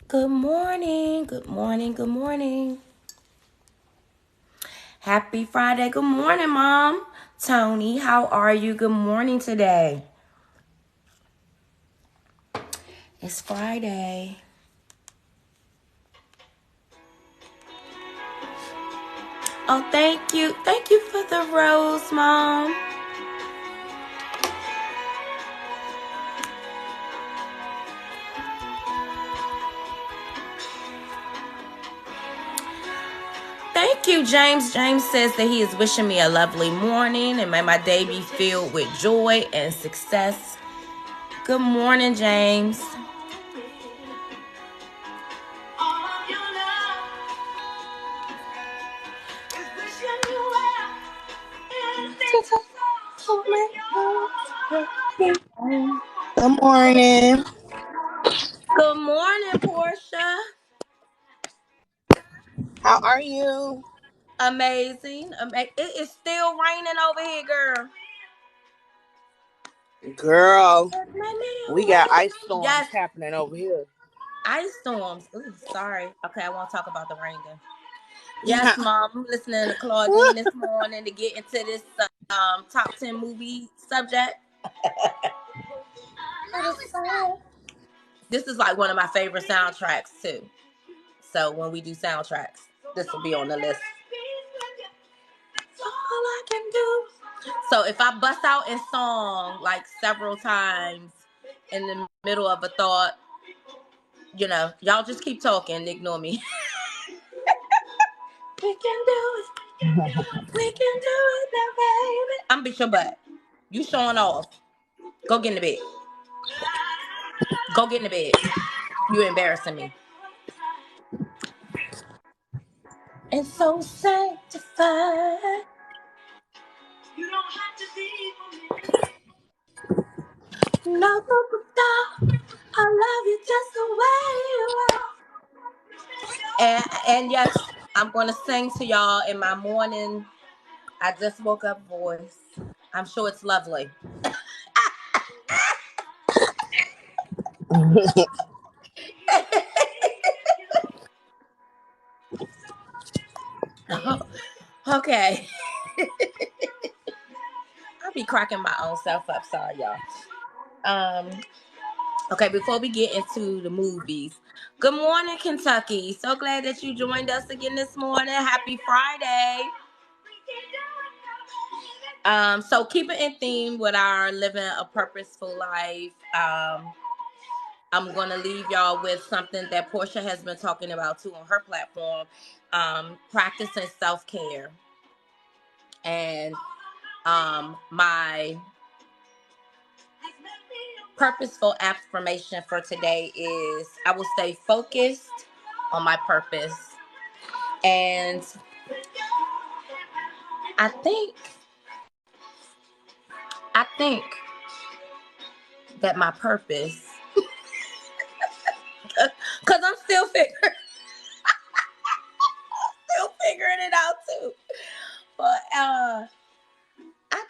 Good morning. Good morning. Good morning. Happy Friday. Good morning, Mom. Tony, how are you? Good morning today. It's Friday. Oh, thank you. Thank you for the rose, Mom. Thank you, James. James says that he is wishing me a lovely morning and may my day be filled with joy and success. Good morning, James. Good morning. Good morning, Portia. How are you? Amazing. It is still raining over here, girl. Girl, we got ice storms Yes, happening over here. ice storms. Ooh, sorry. Okay, I won't talk about the rain then. Yes, Mom. I'm listening to Claudine this morning to get into this top 10 movie subject. This is like one of my favorite soundtracks too. So when we do soundtracks, this will be on the list. All I can do. So if I bust out in song like several times in the middle of a thought, y'all just keep talking, ignore me. We can do it. We can do it now, baby. I'm beat your butt. You showing off. Go get in the bed. Go get in the bed. You embarrassing me. And so sanctified. You don't have to be for me. No, I love you just the way you are. And yes, I'm gonna sing to y'all in my morning. I just woke up voice. I'm sure it's lovely. Okay. I'll be cracking my own self up. Sorry, y'all. Um. Okay, before we get into the movies, good morning, Kentucky. So glad that you joined us again this morning. Happy Friday. So keeping in theme with our living a purposeful life. I'm gonna leave y'all with something that Portia has been talking about too on her platform. Practicing self-care. And my purposeful affirmation for today is I will stay focused on my purpose. And I think that my purpose, because I'm still figuring it out too. But I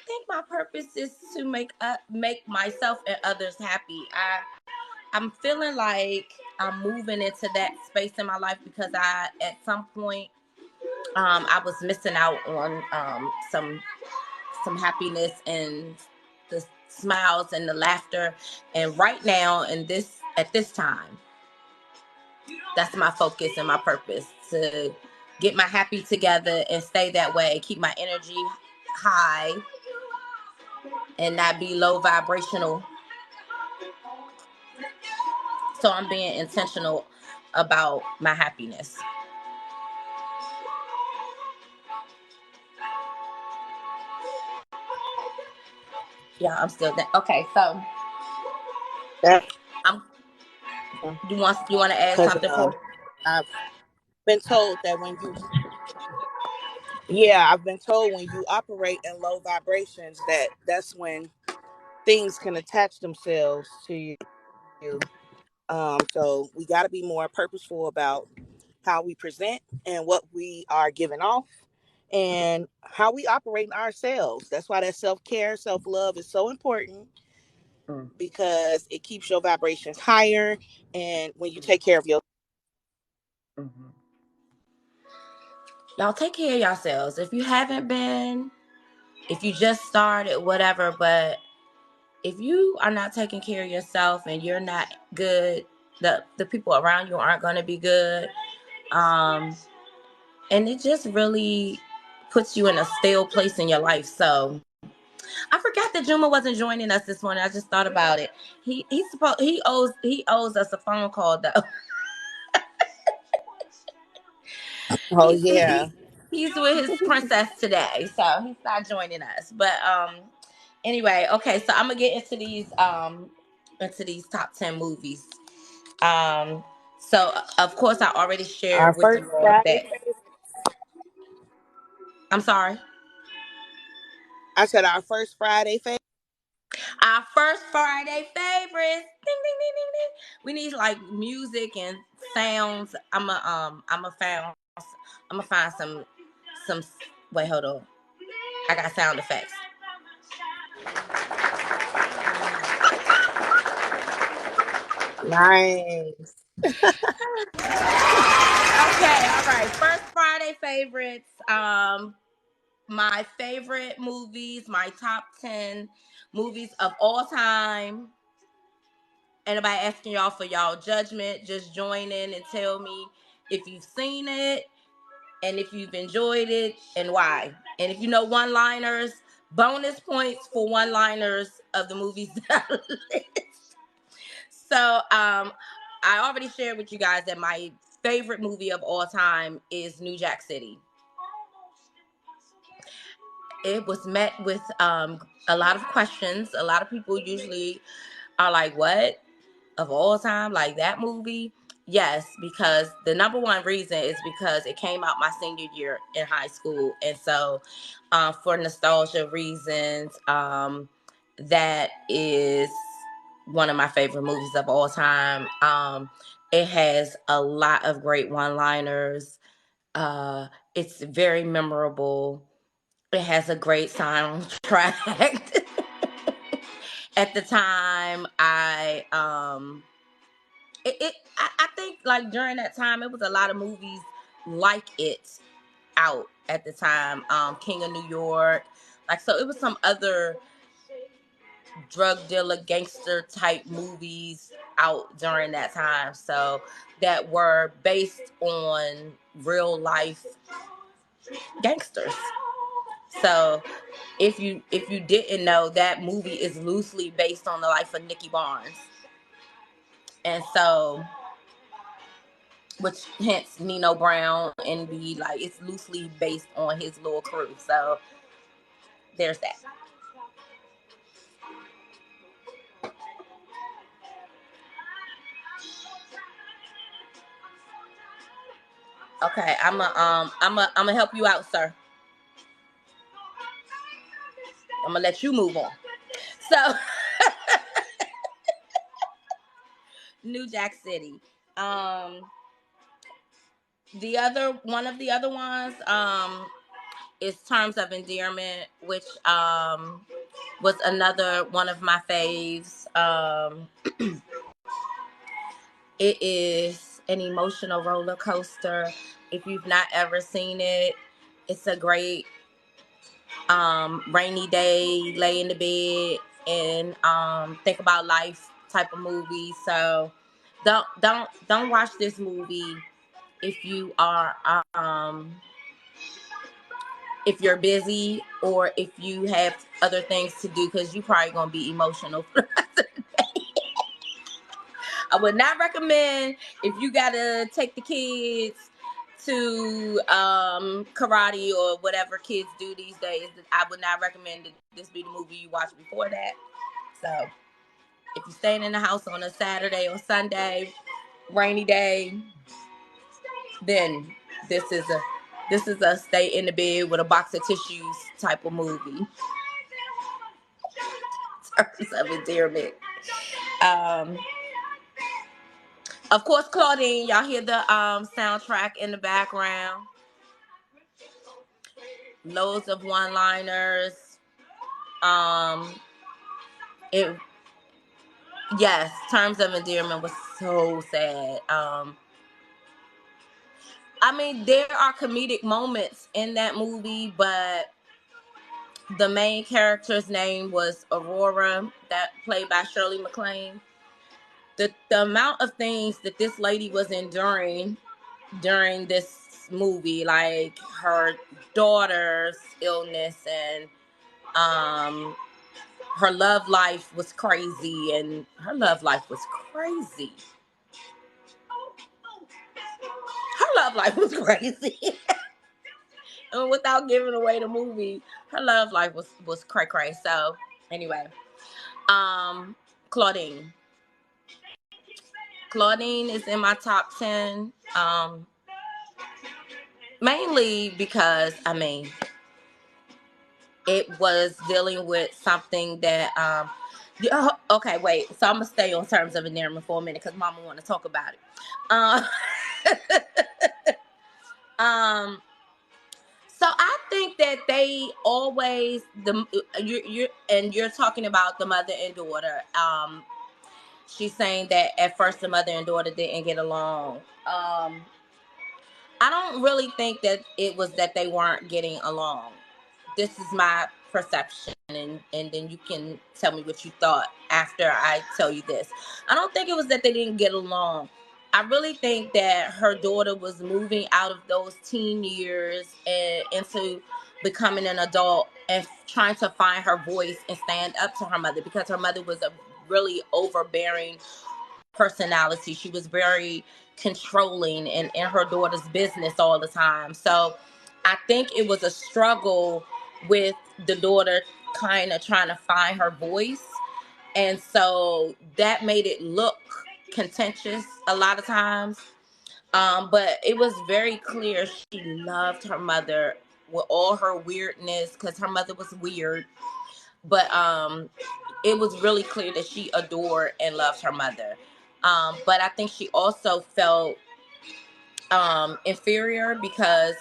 think my purpose is to make myself and others happy. I'm feeling like I'm moving into that space in my life because at some point I was missing out on some happiness and the smiles and the laughter. And right now, at this time, that's my focus and my purpose, to get my happy together and stay that way, keep my energy high and not be low vibrational. So I'm being intentional about my happiness. Yeah, I'm still there. Okay, so That's I'm you want to add because something for? I've been told that when you operate in low vibrations, that's when things can attach themselves to you. So we got to be more purposeful about how we present and what we are giving off and how we operate in ourselves. That's why that self-care, self-love is so important, Mm. because it keeps your vibrations higher. And when you take care of yourself, Mm-hmm. Y'all take care of yourselves. If you haven't been, if you just started, whatever, but if you are not taking care of yourself and you're not good, the people around you aren't going to be good. And it just really puts you in a stale place in your life. So I forgot that Juma wasn't joining us this morning. I just thought about it. He owes us a phone call though. Oh he's yeah. he, he's with his princess today, so he's not joining us. But anyway, okay, so I'm gonna get into these top 10 movies. So of course I already Our shared with first you all Friday that. favorite. I'm sorry. I said our first Friday favorite. Our first Friday favorites. Ding ding ding ding ding. We need like music and sounds. I'm gonna find some. Wait, hold on. I got sound effects. Nice. Okay, all right. First Friday favorites. My favorite movies. My top 10 movies of all time. Anybody asking y'all for y'all judgment? Just join in and tell me if you've seen it and if you've enjoyed it and why. And if you know one-liners, bonus points for one-liners of the movies that I list. So, I already shared with you guys that my favorite movie of all time is New Jack City. It was met with a lot of questions. A lot of people usually are like, "What? Of all time, like that movie?" Yes, because the number one reason is because it came out my senior year in high school, and so for nostalgia reasons, that is one of my favorite movies of all time. It has a lot of great one-liners. It's very memorable. It has a great soundtrack. At the time, I think like during that time it was a lot of movies like it out at the time. King of New York, like, so it was some other drug dealer gangster type movies out during that time, so that were based on real life gangsters. So if you didn't know, that movie is loosely based on the life of Nicky Barnes, and so which hence Nino Brown, and be like it's loosely based on his little crew. So there's that. Okay, I'm gonna help you out, sir. I'm gonna let you move on. So New Jack City. Um, the other one of the other ones is Terms of Endearment, which was another one of my faves. It is an emotional roller coaster. If you've not ever seen it, it's a great rainy day, lay in the bed and think about life type of movie. So don't watch this movie if you are if you're busy or if you have other things to do, because you probably gonna be emotional. I would not recommend if you gotta take the kids to karate or whatever kids do these days. I would not recommend that this be the movie you watch before that. So if you're staying in the house on a Saturday or Sunday, rainy day, then this is a stay in the bed with a box of tissues type of movie. Terms of Endearment. Um, of course, Claudine, y'all hear the soundtrack in the background. Loads of one-liners. Um, it Yes, Terms of Endearment was so sad. I mean, there are comedic moments in that movie, but the main character's name was Aurora, that played by Shirley MacLaine. The amount of things that this lady was enduring during this movie, like her daughter's illness, and um her love life was crazy, and her love life was crazy. Her love life was crazy. And without giving away the movie, her love life was cray cray. So anyway, um, Claudine. Claudine is in my top 10. Mainly because it was dealing with something that okay, wait. So I'm gonna stay on terms of endearment for a minute because Mama want to talk about it. Um, um, so I think that they always you're talking about the mother and daughter. She's saying that at first the mother and daughter didn't get along. I don't really think that it was that they weren't getting along. This is my perception, and then you can tell me what you thought after I tell you this. I don't think it was that they didn't get along. I really think that her daughter was moving out of those teen years and into becoming an adult and trying to find her voice and stand up to her mother, because her mother was a really overbearing personality. She was very controlling and in her daughter's business all the time. So I think it was a struggle with the daughter kind of trying to find her voice. And so that made it look contentious a lot of times. But it was very clear she loved her mother with all her weirdness, because her mother was weird. But it was really clear that she adored and loved her mother. But I think she also felt inferior because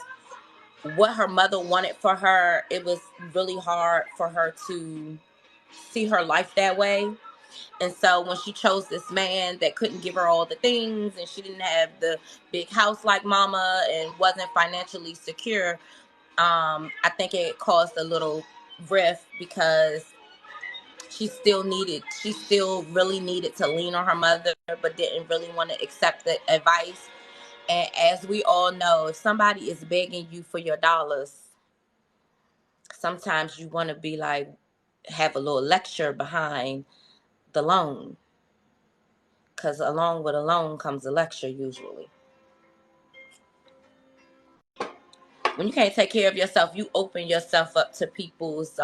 what her mother wanted for her, it was really hard for her to see her life that way. And so when she chose this man that couldn't give her all the things, and she didn't have the big house like mama and wasn't financially secure, I think it caused a little rift, because she still really needed to lean on her mother, but didn't really want to accept the advice. And as we all know, if somebody is begging you for your dollars, sometimes you want to be like, have a little lecture behind the loan, because along with a loan comes a lecture usually. When you can't take care of yourself, you open yourself up to people's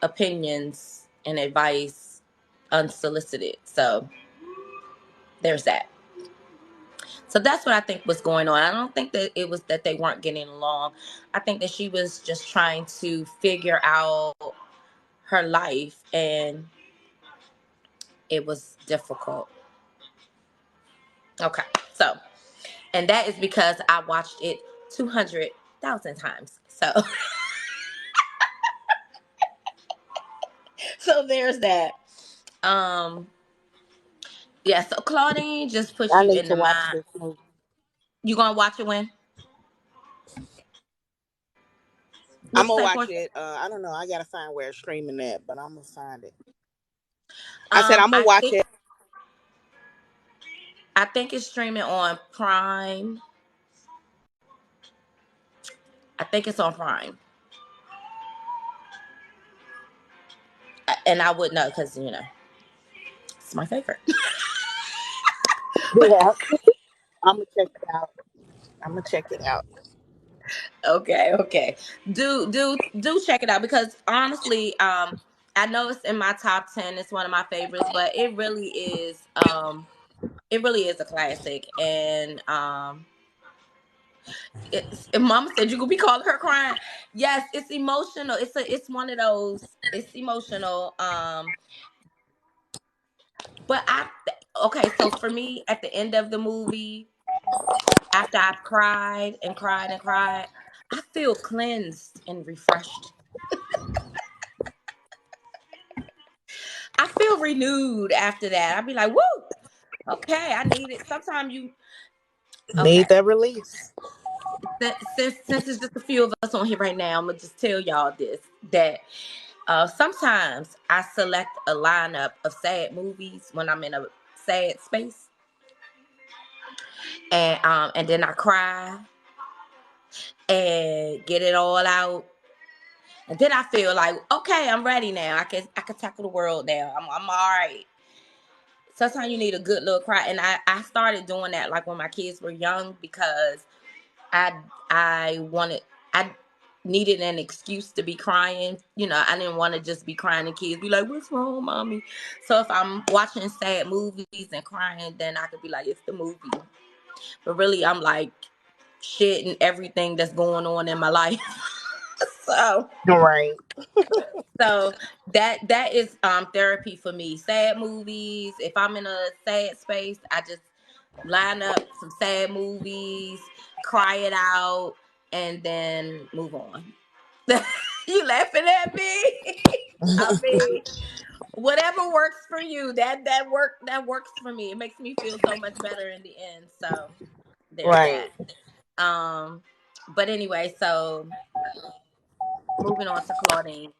opinions and advice unsolicited. So there's that. So that's what I think was going on. I don't think that it was that they weren't getting along. I think that she was just trying to figure out her life, and it was difficult. Okay. So, and that is because I watched it 200,000 times. So, so there's that. Um, yeah. So Claudine just puts I you need in to the watch mind. this movie. You gonna watch it when? I'm What you gonna say, watch Portia? it. I don't know. I gotta find where it's streaming at, but I'm gonna find it. I said I'm gonna I watch think it. I think it's streaming on Prime. I think it's on Prime, and I would know because it's my favorite. But Yeah, I'm gonna check it out. I'm gonna check it out. okay, okay, do check it out, because honestly, I know it's in my top 10. It's one of my favorites, but it really is a classic, and Mama said you could be calling her crying. Yes, it's emotional. It's one of those. It's emotional. But okay. So for me, at the end of the movie, after I've cried and cried and cried, I feel cleansed and refreshed. I feel renewed after that. I'd be like, woo, okay, I need it. Sometimes Okay. Need that release. Since it's just a few of us on here right now, I'm gonna just tell y'all this, that sometimes I select a lineup of sad movies when I'm in a sad space, and then I cry and get it all out, and then I feel like, okay, I'm ready now. I can tackle the world now. I'm all right. Sometimes you need a good little cry, and I started doing that like when my kids were young, because I I wanted I needed an excuse to be crying. You know, I didn't want to just be crying and kids be like, "What's wrong, mommy?" So if I'm watching sad movies and crying, then I could be like, "It's the movie." But really, I'm like shit and everything that's going on in my life. so Right. so that is therapy for me. Sad movies. If I'm in a sad space, I just line up some sad movies, cry it out, and then move on. You laughing at me? I mean, whatever works for you. That works for me. It makes me feel so much better in the end. So there's Right. that. But anyway, so moving on to Claudine.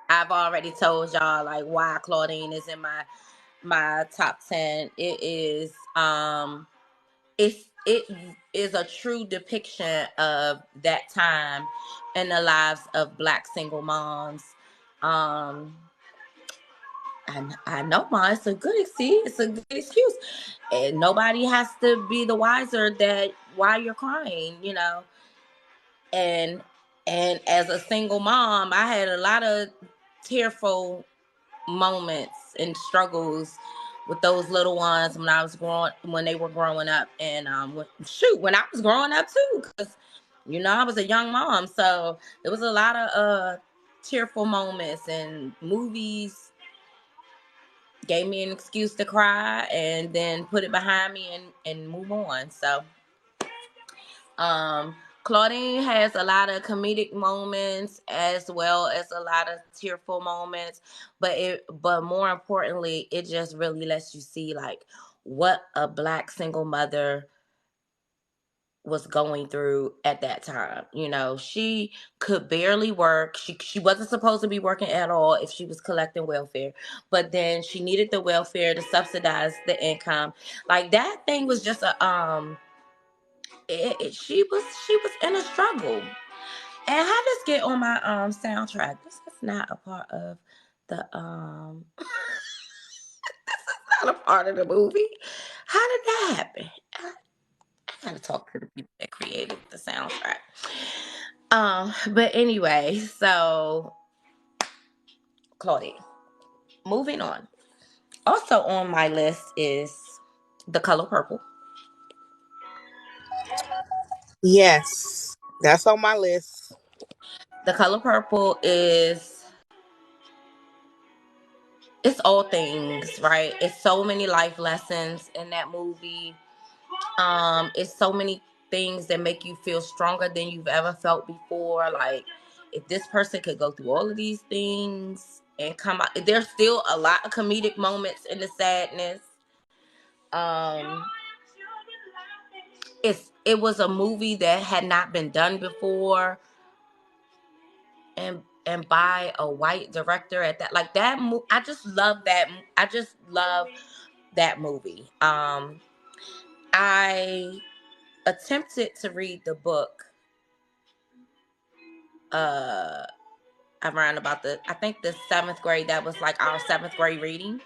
I've already told y'all like why Claudine is in my top 10. It is a true depiction of that time in the lives of Black single moms. Um, and I know, Ma, it's a good excuse. It's a good excuse, and nobody has to be the wiser that why you're crying, you know. And as a single mom, I had a lot of tearful moments and struggles with those little ones when they were growing up, and when I was growing up too, because I was a young mom, so there was a lot of tearful moments, and movies gave me an excuse to cry and then put it behind me and move on. So um, Claudine has a lot of comedic moments as well as a lot of tearful moments, but more importantly, it just really lets you see like what a Black single mother was going through at that time. She could barely work. She wasn't supposed to be working at all if she was collecting welfare, but then she needed the welfare to subsidize the income. Like that thing was just she was in a struggle. And how this get on my soundtrack? This is not a part of the not a part of the movie. How did that happen? I gotta talk to the people that created the soundtrack. But anyway, so Claudine. Moving on. Also on my list is The Color Purple. Yes. That's on my list. The Color Purple is it's all things, right? It's so many life lessons in that movie. It's so many things that make you feel stronger than you've ever felt before. Like if this person could go through all of these things and come out, there's still a lot of comedic moments in the sadness. Um, it was a movie that had not been done before, and by a white director at that. Like that I just love that. I just love that movie. I attempted to read the book uh around about I think the 7th grade. That was like our 7th grade reading.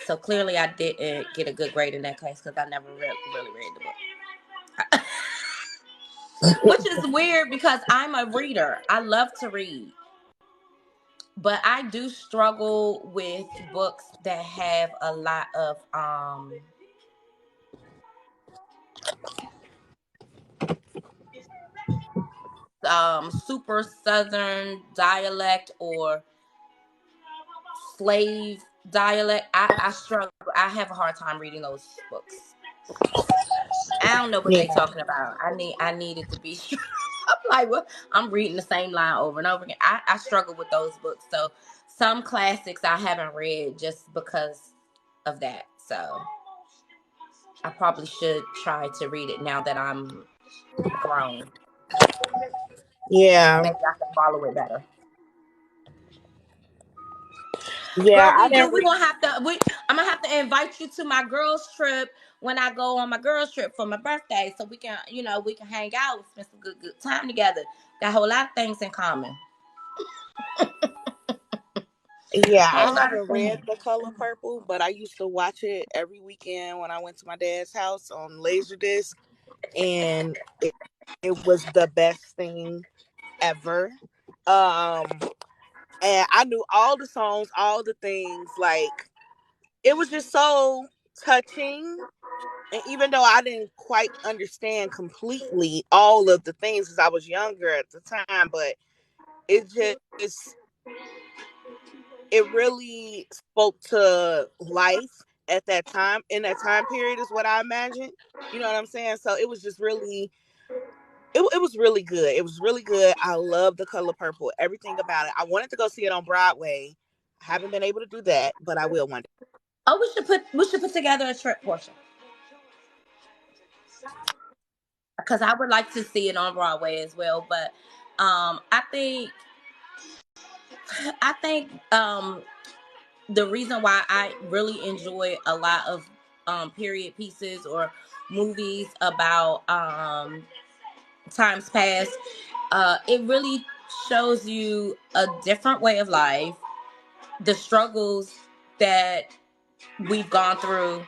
So clearly I didn't get a good grade in that class because I never really read the book. Which is weird because I'm a reader. I love to read. But I do struggle with books that have a lot of super southern dialect or slave dialect. I struggle. I have a hard time reading those books. I don't know what they Yeah. talking about. I need it to be. I'm like, what? I'm reading the same line over and over again. I struggle with those books. So some classics I haven't read just because of that. So I probably should try to read it now that I'm grown. Yeah. Maybe I can follow it better. Yeah, Girl, I we do. didn't We gonna have to. I'm gonna have to invite you to my girls trip when I go on my girls trip for my birthday, so we can, we can hang out and spend some good time together. Got a whole lot of things in common. Yeah, Whole I lot of haven't read things. The Color Purple, but I used to watch it every weekend when I went to my dad's house on Laserdisc, and it was the best thing ever. Um, and I knew all the songs, all the things. Like, it was just so touching. And even though I didn't quite understand completely all of the things because I was younger at the time, but it just it really spoke to life at that time, in that time period, is what I imagine. You know what I'm saying? So it was just really it was really good. It was really good. I love The Color Purple, everything about it. I wanted to go see it on Broadway. I haven't been able to do that, but I will one day. Oh, we should put together a trip, Portia, because I would like to see it on Broadway as well. But I think the reason why I really enjoy a lot of period pieces or movies about times past, it really shows you a different way of life, the struggles that we've gone through,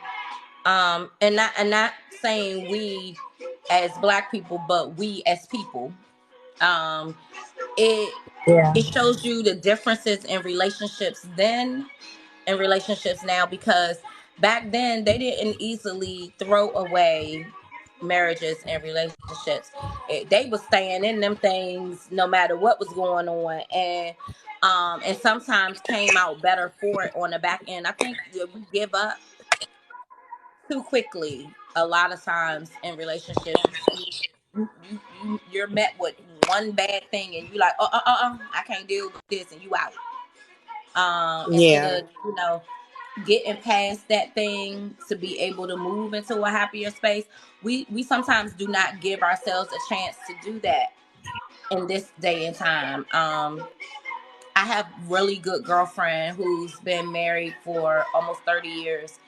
and not saying we as Black people, but we as people. Um, it Yeah. it shows you the differences in relationships then and relationships now, because back then they didn't easily throw away marriages and relationships. They were staying in them things no matter what was going on, and sometimes came out better for it on the back end. I think that we give up too quickly a lot of times in relationships. You're met with one bad thing and you like, I can't deal with this, and you out. Instead Yeah. of, getting past that thing to be able to move into a happier space, we sometimes do not give ourselves a chance to do that in this day and time. I have really good girlfriend who's been married for almost 30 years,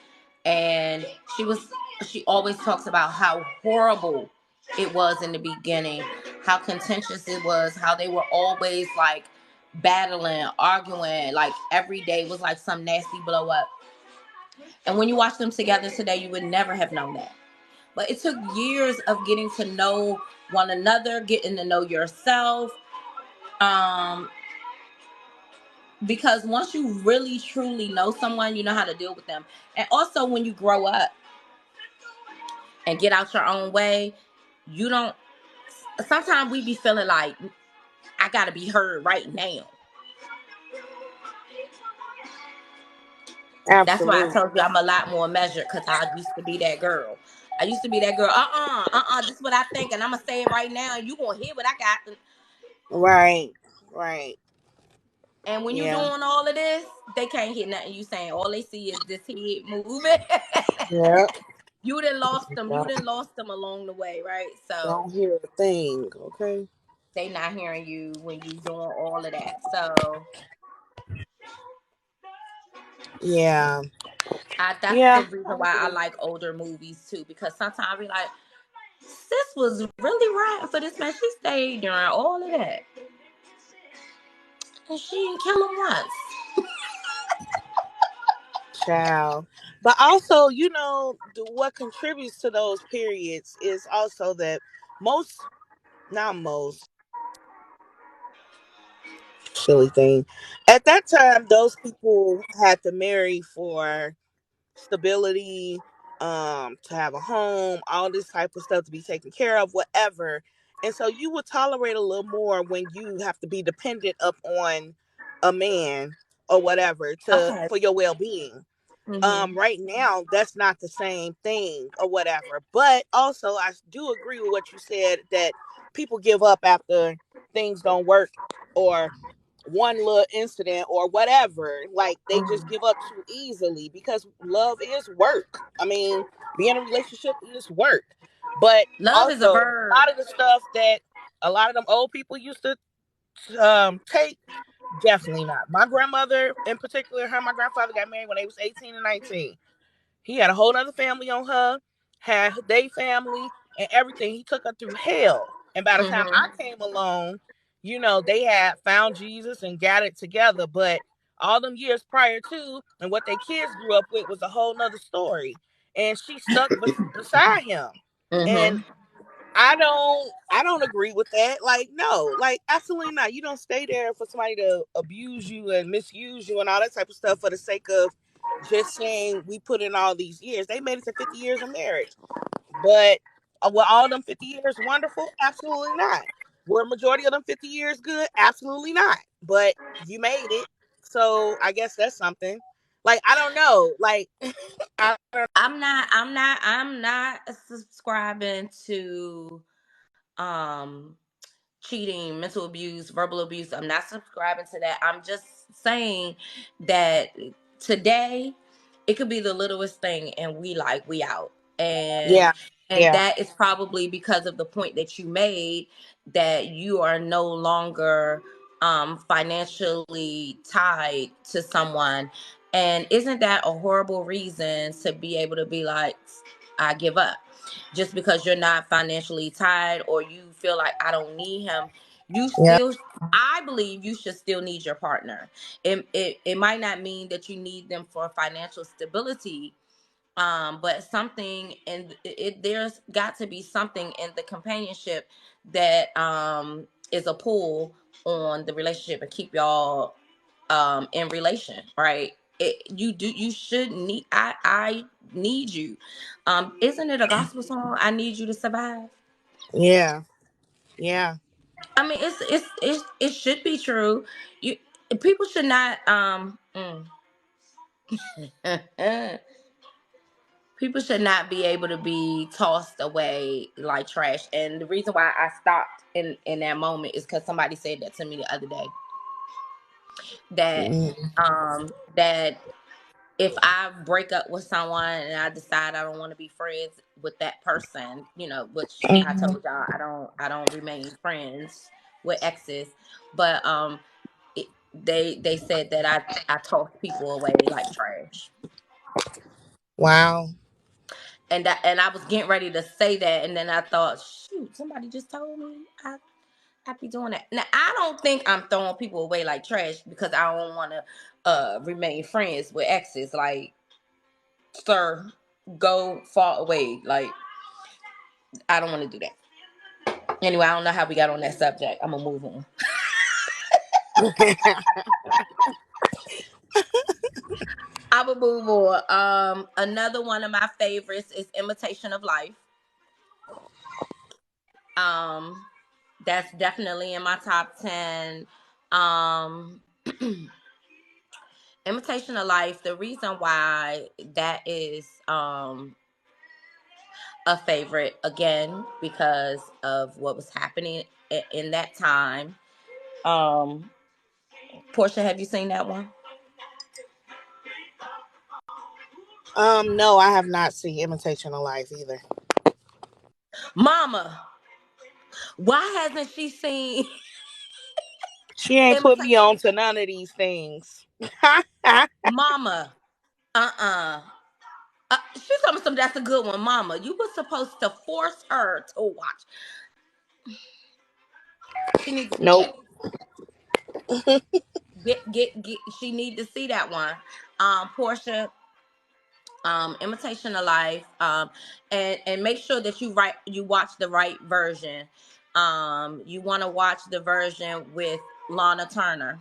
and she always talks about how horrible it was in the beginning, how contentious it was, how they were always like battling, arguing, like every day was like some nasty blow up. And when you watch them together today, you would never have known that. But it took years of getting to know one another, getting to know yourself. Um, because once you really truly know someone, you know how to deal with them. And also, when you grow up and get out your own way, you don't. Sometimes we be feeling like I gotta be heard right now. That's why I Absolutely. told you I'm a lot more measured, because I used to be that girl. I used to be that girl. This is what I think, and I'm gonna say it right now, and you gonna hear what I got. Right. Right. And when you Yeah. doing all of this, they can't hear nothing you saying. All they see is this head moving. Yeah. You done lost them. You Don't, done lost them along the way, right? So don't hear a thing. Okay. they not hearing you when you doing all of that. So Yeah. that's the Yeah. reason why I like older movies too, because sometimes I be like, sis was really riding for this man. She stayed during all of that, and she didn't kill him once. Child. But also, what contributes to those periods is also that most, not most, silly thing. At that time, those people had to marry for stability, to have a home, all this type of stuff to be taken care of, whatever. And so you would tolerate a little more when you have to be dependent up on a man or whatever to Okay. for your well being. Mm-hmm. Right now that's not the same thing or whatever, but also I do agree with what you said, that people give up after things don't work, or one little incident or whatever. Like they just give up too easily because love is work. I mean, being in a relationship is work. But Love is a also a verb. lot of the stuff that a lot of them old people used to take, definitely not. My grandmother in particular, her and my grandfather got married when they was 18 and 19. He had a whole other family on her, had their family and everything. He took her through hell. And by the time I came along, they had found Jesus and got it together. But all them years prior to, and what their kids grew up with was a whole nother story. And she stuck beside him. And Mm-hmm. I don't agree with that. Like, no, like absolutely not. You don't stay there for somebody to abuse you and misuse you and all that type of stuff for the sake of just saying we put in all these years. They made it to 50 years of marriage. But were all them 50 years wonderful? Absolutely not. Were a majority of them 50 years good? Absolutely not. But you made it. So I guess that's something. Like, I don't know. Like I don't I'm not subscribing to um cheating, mental abuse, verbal abuse. I'm not subscribing to that. I'm just saying that today it could be the littlest thing and we out. And yeah. and Yeah. that is probably because of the point that you made, that you are no longer financially tied to someone. And isn't that a horrible reason to be able to be like, I give up? Just because you're not financially tied, or you feel like I don't need him, you Yeah. still, I believe you should still need your partner. It might not mean that you need them for financial stability, but something, and there's got to be something in the companionship that is a pull on the relationship and keep y'all in relation, right? You should need, I need you. Isn't it a gospel song? I need you to survive. Yeah. Yeah. I mean, it should be true. You People should not people should not be able to be tossed away like trash. And the reason why I stopped in that moment is because somebody said that to me the other day, that Mm. that if I break up with someone and I decide I don't want to be friends with that person, which I Mhm. told y'all I don't remain friends with exes, but they said that I toss people away like trash. Wow. And I was getting ready to say that, and then I thought, shoot, somebody just told me I be doing that. Now I don't think I'm throwing people away like trash because I don't want to remain friends with exes. Like, sir, go far away. Like, I don't want to do that. Anyway, I don't know how we got on that subject. I'm gonna move on. I will move on. Another one of my favorites is Imitation of Life. Um, that's definitely in my top 10. Um, Imitation of Life. The reason why that is a favorite, again, because of what was happening in that time. Um, Portia, have you seen that one? No, I have not seen Imitation of Life either. Mama, why hasn't she seen She ain't put me Imitation? on to none of these things. Mama, uh-uh. She's talking something that's a good one, Mama. You were supposed to force her to watch. She needs to see Nope. that. Get. She need to see that one. Portia, Imitation of Life, and make sure that you watch the right version. You want to watch the version with Lana Turner.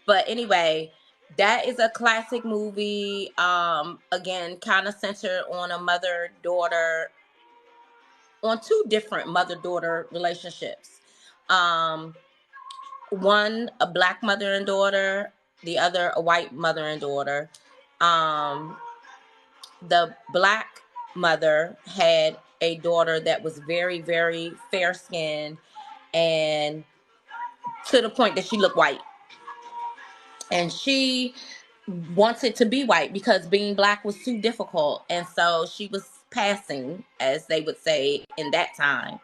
But anyway, that is a classic movie. Again, kind of centered on a mother daughter, on two different mother daughter relationships. Um, One a black mother and daughter, the other a white mother and daughter. Um, the black mother had a daughter that was very, very fair skinned and to the point that she looked white. And she wanted to be white because being black was too difficult. And so she was passing, as they would say in that time,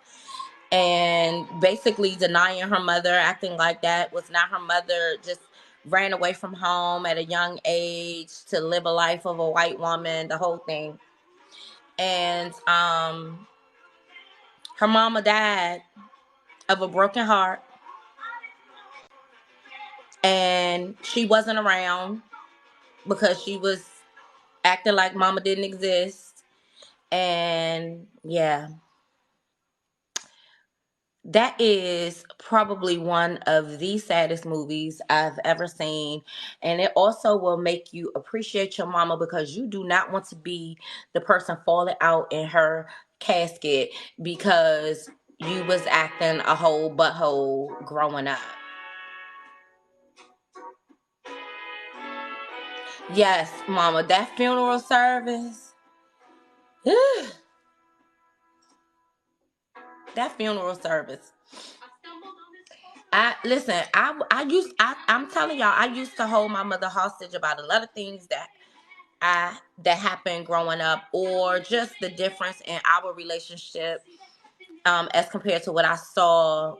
and basically denying her mother, acting like that was not her mother, just ran away from home at a young age to live a life of a white woman, the whole thing. And her mama died of a broken heart, and she wasn't around because she was acting like mama didn't exist. And yeah, that is probably one of the saddest movies I've ever seen. And it also will make you appreciate your mama, because you do not want to be the person falling out in her casket because you was acting a whole butthole growing up. Yes, mama, that funeral service. That funeral service. I'm telling y'all, I used to hold my mother hostage about a lot of things that happened growing up, or just the difference in our relationship as compared to what I saw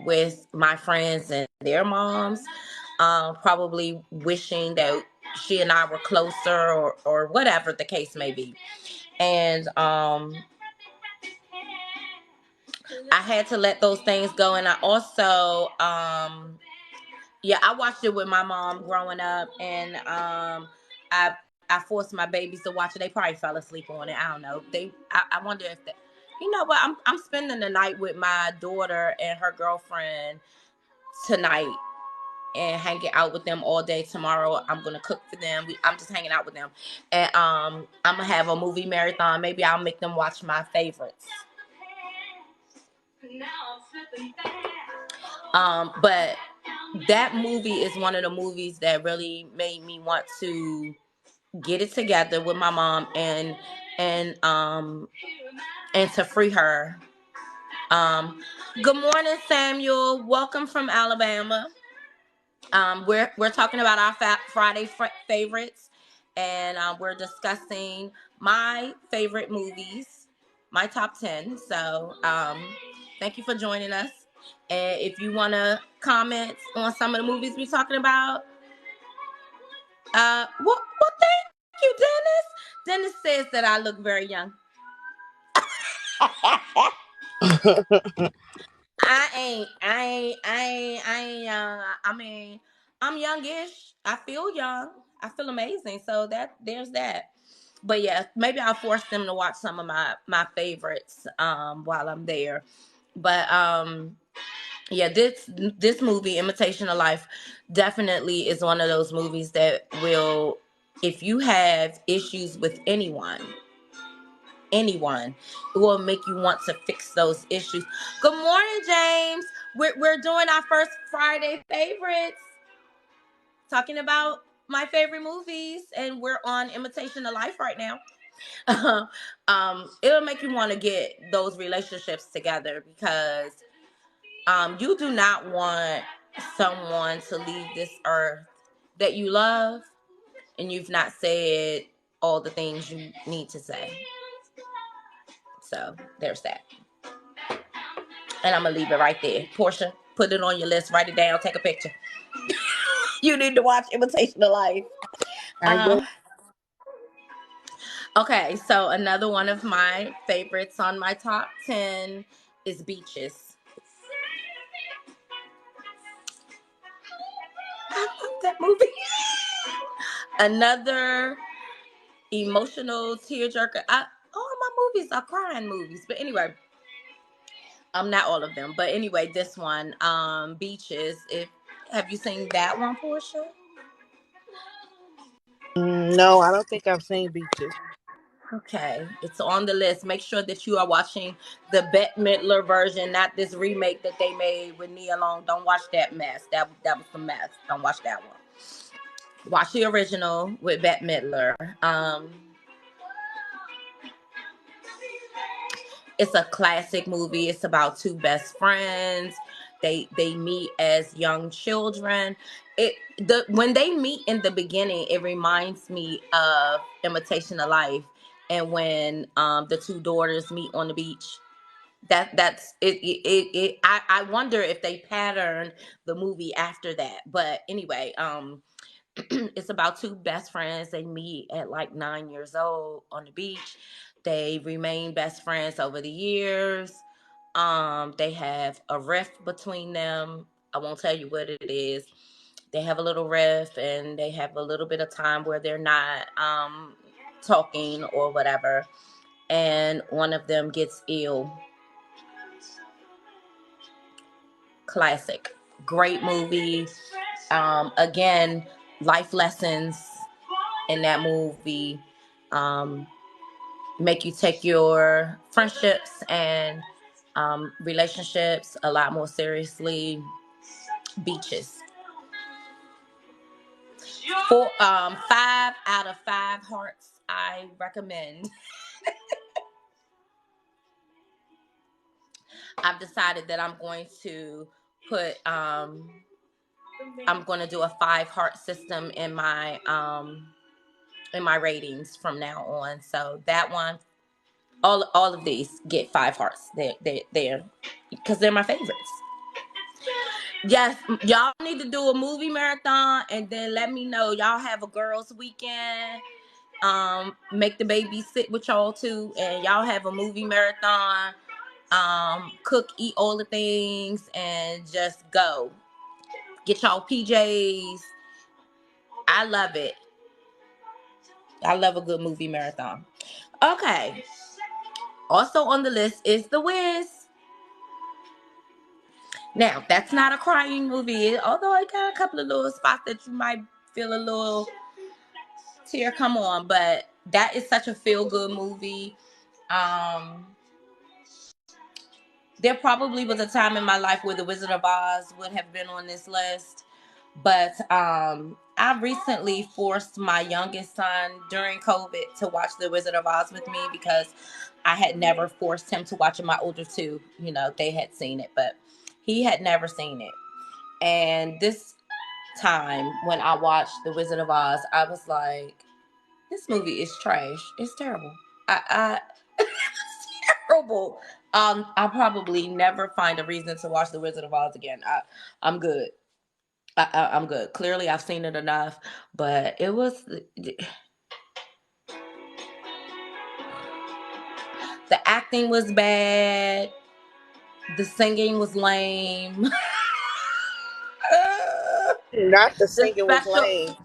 with my friends and their moms. Probably wishing that she and I were closer, or whatever the case may be. And I had to let those things go. And I also I watched it with my mom growing up, and I forced my babies to watch it. They probably fell asleep on it. I don't know. I wonder if they, you know what? I'm spending the night with my daughter and her girlfriend tonight, and hanging out with them all day. Tomorrow I'm gonna cook for them. I'm just hanging out with them, and I'm gonna have a movie marathon. Maybe I'll make them watch my favorites. But that movie is one of the movies that really made me want to get it together with my mom, and to free her. Good morning, Samuel. Welcome from Alabama. We're talking about our Friday favorites, and we're discussing my favorite movies, my top 10. So thank you for joining us. And if you want to comment on some of the movies we're talking about, well, thank you, Dennis. Dennis says that I look very young. I ain't young. I mean, I'm youngish. I feel young. I feel amazing. So there's that. But yeah, maybe I'll force them to watch some of my favorites while I'm there. But yeah, this movie, Imitation of Life, definitely is one of those movies that will, if you have issues with anyone, it will make you want to fix those issues. Good morning, James. We're doing our first Friday favorites, talking about my favorite movies, and we're on Imitation of Life right now. It'll make you want to get those relationships together, because you do not want someone to leave this earth that you love and you've not said all the things you need to say. So there's that. And I'm going to leave it right there. Portia, put it on your list. Write it down. Take a picture. You need to watch Imitation of Life. Okay, so another one of my favorites on my top 10 is Beaches. I love that movie. Another emotional tearjerker. All my movies are crying movies. But anyway, not all of them. But anyway, this one, Beaches. Have you seen that one, Portia? No, I don't think I've seen Beaches. Okay, it's on the list. Make sure that you are watching the Bette Midler version, not this remake that they made with Nia Long. Don't watch that mess. That was a mess. Don't watch that one. Watch the original with Bette Midler. It's a classic movie. It's about two best friends. They meet as young children. When they meet in the beginning, it reminds me of Imitation of Life, and when the two daughters meet on the beach. That's it. I wonder if they patterned the movie after that. But anyway, it's about two best friends. They meet at like 9 years old on the beach. They remain best friends over the years. They have a rift between them. I won't tell you what it is. They have a little rift, and they have a little bit of time where they're not talking or whatever. And one of them gets ill. Classic, great movie. Again, life lessons in that movie um, make you take your friendships and relationships a lot more seriously. Beaches. For 5 out of 5 hearts, I recommend. I've decided that put I'm going to do a 5 heart system in my ratings from now on. So that one, all of these get 5 hearts. They're because they're my favorites. Yes, y'all need to do a movie marathon and then let me know. Y'all have a girls' weekend. Make the baby sit with y'all too, and y'all have a movie marathon. Cook, eat all the things, and just go. Get y'all PJs. I love it. I love a good movie marathon. Okay. Also on the list is The Wiz. Now, that's not a crying movie, although it got a couple of little spots that you might feel a little tear come on, but that is such a feel-good movie. There probably was a time in my life where The Wizard of Oz would have been on this list, but I recently forced my youngest son during COVID to watch The Wizard of Oz with me because I had never forced him to watch it. My older two, they had seen it, but he had never seen it. And this time when I watched The Wizard of Oz, I was like, this movie is trash. It's terrible. It's terrible. I'll probably never find a reason to watch The Wizard of Oz again. I'm good. I'm good. Clearly, I've seen it enough, but it was the acting was bad. The singing was lame. Not the the singing was special lame.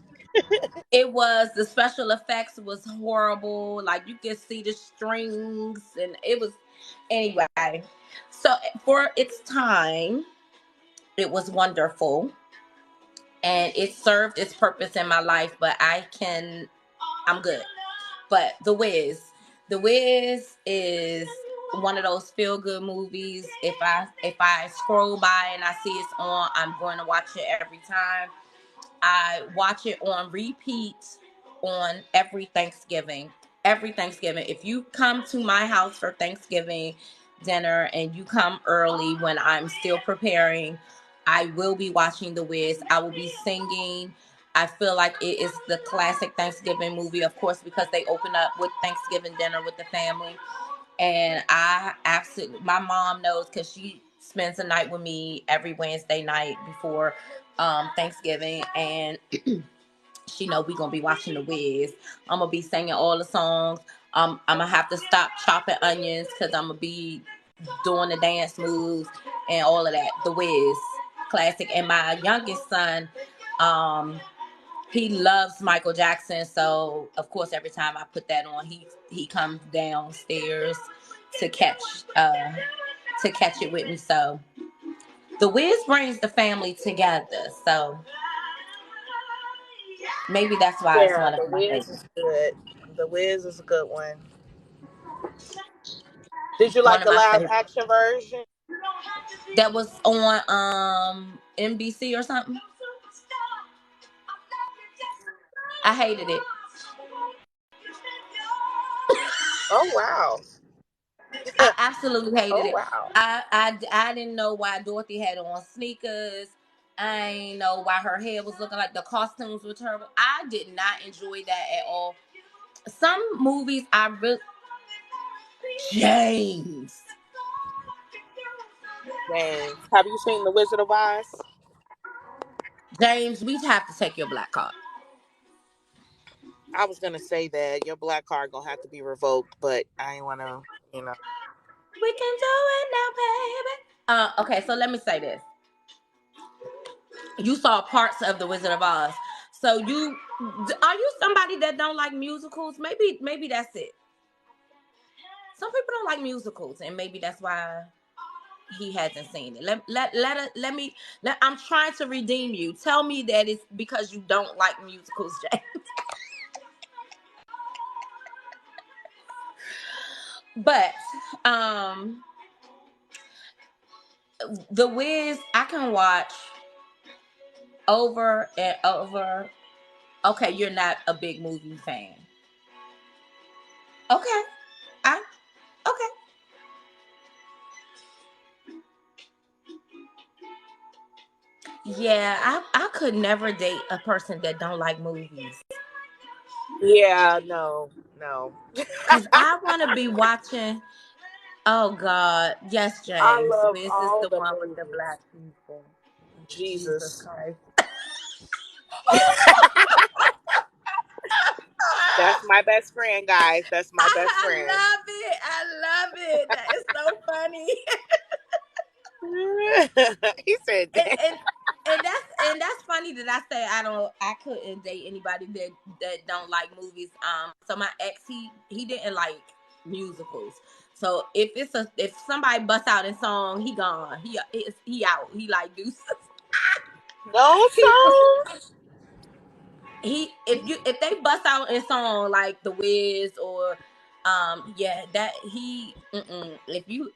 the special effects was horrible. Like you could see the strings, and it was anyway. So for its time, it was wonderful, and it served its purpose in my life. But I'm good. But The Wiz is one of those feel good movies. If I scroll by and I see it's on, I'm going to watch it every time. I watch it on repeat on every Thanksgiving. Every Thanksgiving. If you come to my house for Thanksgiving dinner and you come early when I'm still preparing, I will be watching The Wiz. I will be singing. I feel like it is the classic Thanksgiving movie, of course, because they open up with Thanksgiving dinner with the family. And my mom knows because she spends the night with me every Wednesday night before Thanksgiving, and she know we gonna be watching The Wiz. I'm gonna be singing all the songs. I'm gonna have to stop chopping onions because I'm gonna be doing the dance moves and all of that. The Wiz, classic. And my youngest son, he loves Michael Jackson, so of course every time I put that on, he comes downstairs to catch uh to catch it with me. So The Wiz brings the family together. So maybe that's why it's Yeah, one of The my Wiz favorites. is good. The Wiz is a good one. Did you One like of the my live favorites. action version? That was on NBC or something. I hated it. Oh wow. I absolutely hated Oh it. wow. I didn't know why Dorothy had on sneakers. I didn't know why her hair was looking like the costumes were terrible. I did not enjoy that at all. Some movies I really James. James, have you seen The Wizard of Oz? James, we have to take your black card. I was gonna say that your black card gonna have to be revoked, but I ain't wanna, you know. We can do it now, baby. Okay, so let me say this. You saw parts of The Wizard of Oz. So are you somebody that don't like musicals? Maybe that's it. Some people don't like musicals, and maybe that's why he hasn't seen it. I'm trying to redeem you. Tell me that it's because you don't like musicals, James. But The Wiz I can watch over and over. Okay, you're not a big movie fan. Okay. I okay. Yeah, I could never date a person that don't like movies. Yeah, no, no. Cause I wanna be watching. Oh God. Yes, I James. love Wiz is all the the one with the movies. black people. Jesus Jesus. Christ. That's my best friend, guys. That's my best I friend. love it. I love it. That is so funny. He said and, that. and and that's funny that I couldn't date anybody that don't like movies. So my ex he didn't like musicals. So if somebody busts out in song, he gone. He out. He like deuces. No he songs. if they bust out in song like The Wiz or yeah that he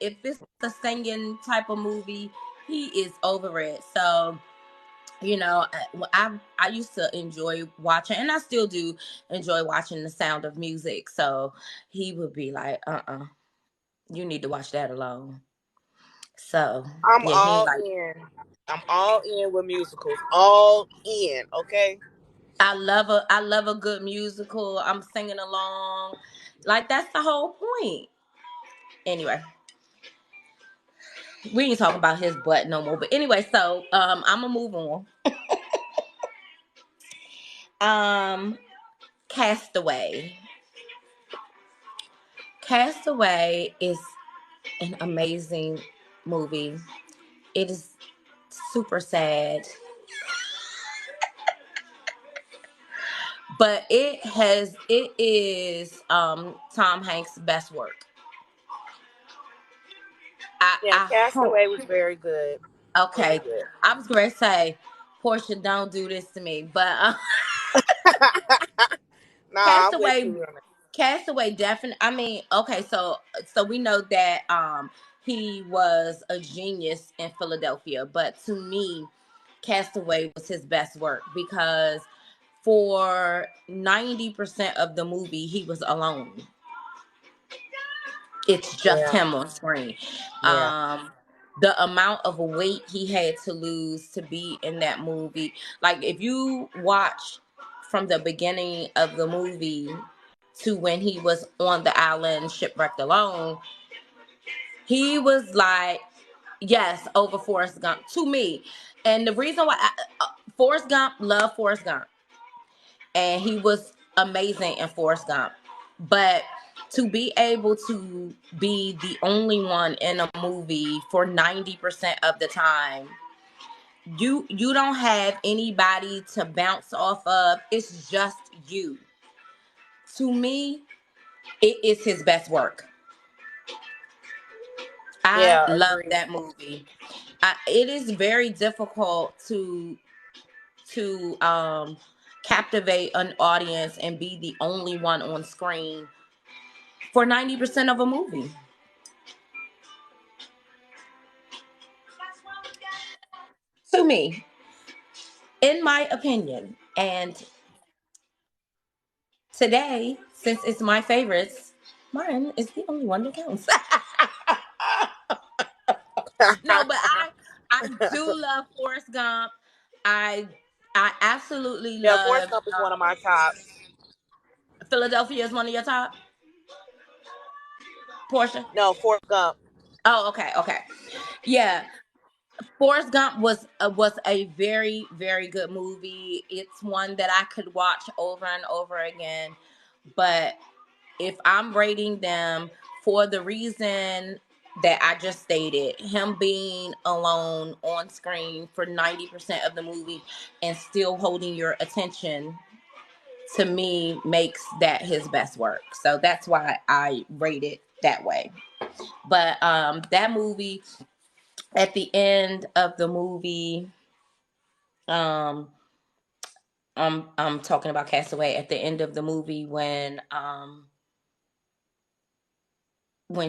if it's a singing type of movie, he is over it. So I used to enjoy watching, and I still do enjoy watching The Sound of Music. So he would be like, you need to watch that alone. So I'm yeah, he all like in. I'm all in with musicals. All in. Okay. I love a good musical. I'm singing along, like that's the whole point. Anyway, we ain't talking about his butt no more. But anyway, so I'm gonna move on. Um, Castaway. Castaway is an amazing movie. It is super sad, but it is Tom Hanks' best work. Yeah, I hope. Castaway was very good. Very Okay, good. I was going to say, Portia, don't do this to me, but Nah, I'm with Castaway, you on it. Castaway, definitely. I mean, okay, so we know that he was a genius in Philadelphia, but to me, Castaway was his best work because for 90% of the movie, he was alone. It's just Yeah. him on screen. Yeah. The amount of weight he had to lose to be in that movie, like if you watch from the beginning of the movie to when he was on the island shipwrecked alone, he was like, yes, over Forrest Gump to me. And the reason why Forrest Gump, love Forrest Gump, and he was amazing in Forrest Gump. But to be able to be the only one in a movie for 90% of the time, you don't have anybody to bounce off of. It's just you. To me, it is his best work. I Yeah. love Agreed. that movie. It is very difficult to captivate an audience and be the only one on screen for 90% of a movie. To me, in my opinion. And today, since it's my favorites, mine is the only one that counts. No, but I do love Forrest Gump. I I absolutely Yeah, Forrest love Gump is one of my tops. Philadelphia is one of your top, Portia. No, Forrest Gump. Oh, okay, okay, yeah. Forrest Gump was a very very good movie. It's one that I could watch over and over again. But if I'm rating them for the reason that I just stated, him being alone on screen for 90% of the movie and still holding your attention, to me makes that his best work. So that's why I rate it that way. But that movie, at the end of the movie, um I'm talking about Castaway. At the end of the movie, when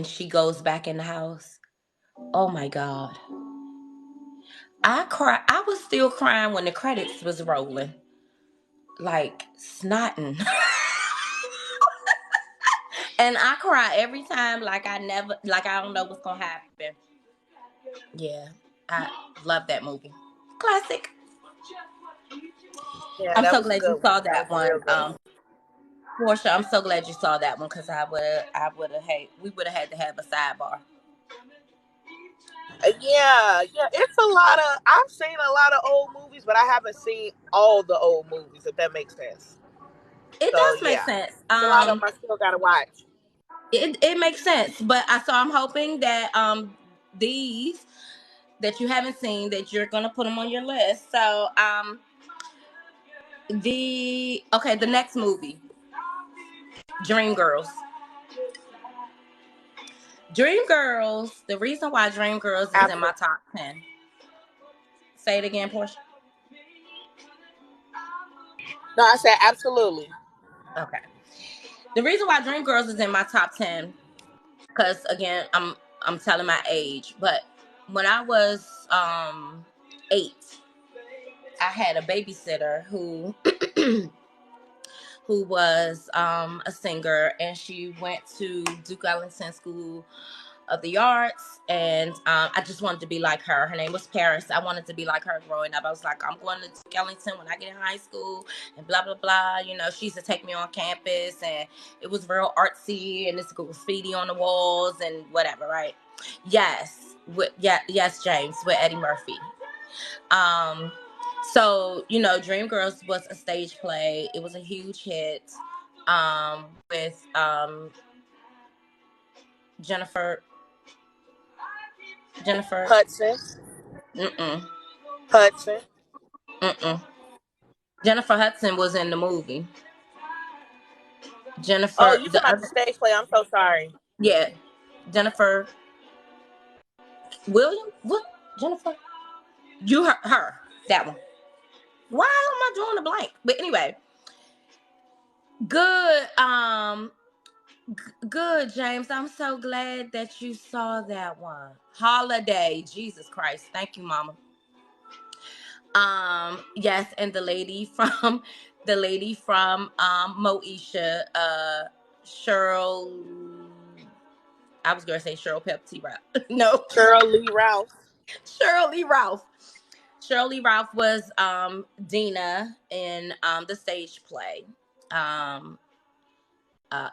she goes back in the house, oh my god, I cry. I was still crying when the credits was rolling, like snotting. And I cry every time, like I don't know what's gonna happen. Yeah, I love that movie. Classic. Yeah, I'm that so was a glad you good one. saw That was that a real one. good one. Portia, I'm so glad you saw that one because we would have had to have a sidebar. Yeah, it's a lot of. I've seen a lot of old movies, but I haven't seen all the old movies. If that makes sense. It So does make yeah, sense. it's a lot of them I still gotta watch. It makes sense, but I'm hoping that these that you haven't seen, that you're gonna put them on your list. So the next movie, Dreamgirls. Dreamgirls. The reason why Dreamgirls is in my Absolutely. top 10. Say it again, Portia. No, I said absolutely. Okay. The reason why Dreamgirls is in my top 10, because again, I'm telling my age, but when I was 8, I had a babysitter who was a singer, and she went to Duke Ellington School of the Arts, and I just wanted to be like her. Her name was Paris. I wanted to be like her growing up. I was like, I'm going to Duke Ellington when I get in high school, and blah blah blah. You know, she used to take me on campus, and it was real artsy, and this graffiti on the walls and whatever, right? Yes, yes, James, with Eddie Murphy. Um, so Dreamgirls was a stage play. It was a huge hit. With Jennifer Jennifer. Hudson. Mm-mm, Hudson. mm-mm. Jennifer Hudson was in the movie. Oh, Jennifer, you talking the about the other, stage play? I'm so sorry. yeah, Jennifer Williams. What? Jennifer? You her that one. Why am I drawing a blank? But anyway, good. Good, James. I'm so glad that you saw that one. Holiday. Jesus Christ. Thank you, Mama. Yes, and the lady from Moesha, Cheryl. I was gonna say Cheryl Pepsi Ralph. No, Cheryl Lee Ralph. Shirley Ralph. Shirley Ralph was Dina in the stage play. Um,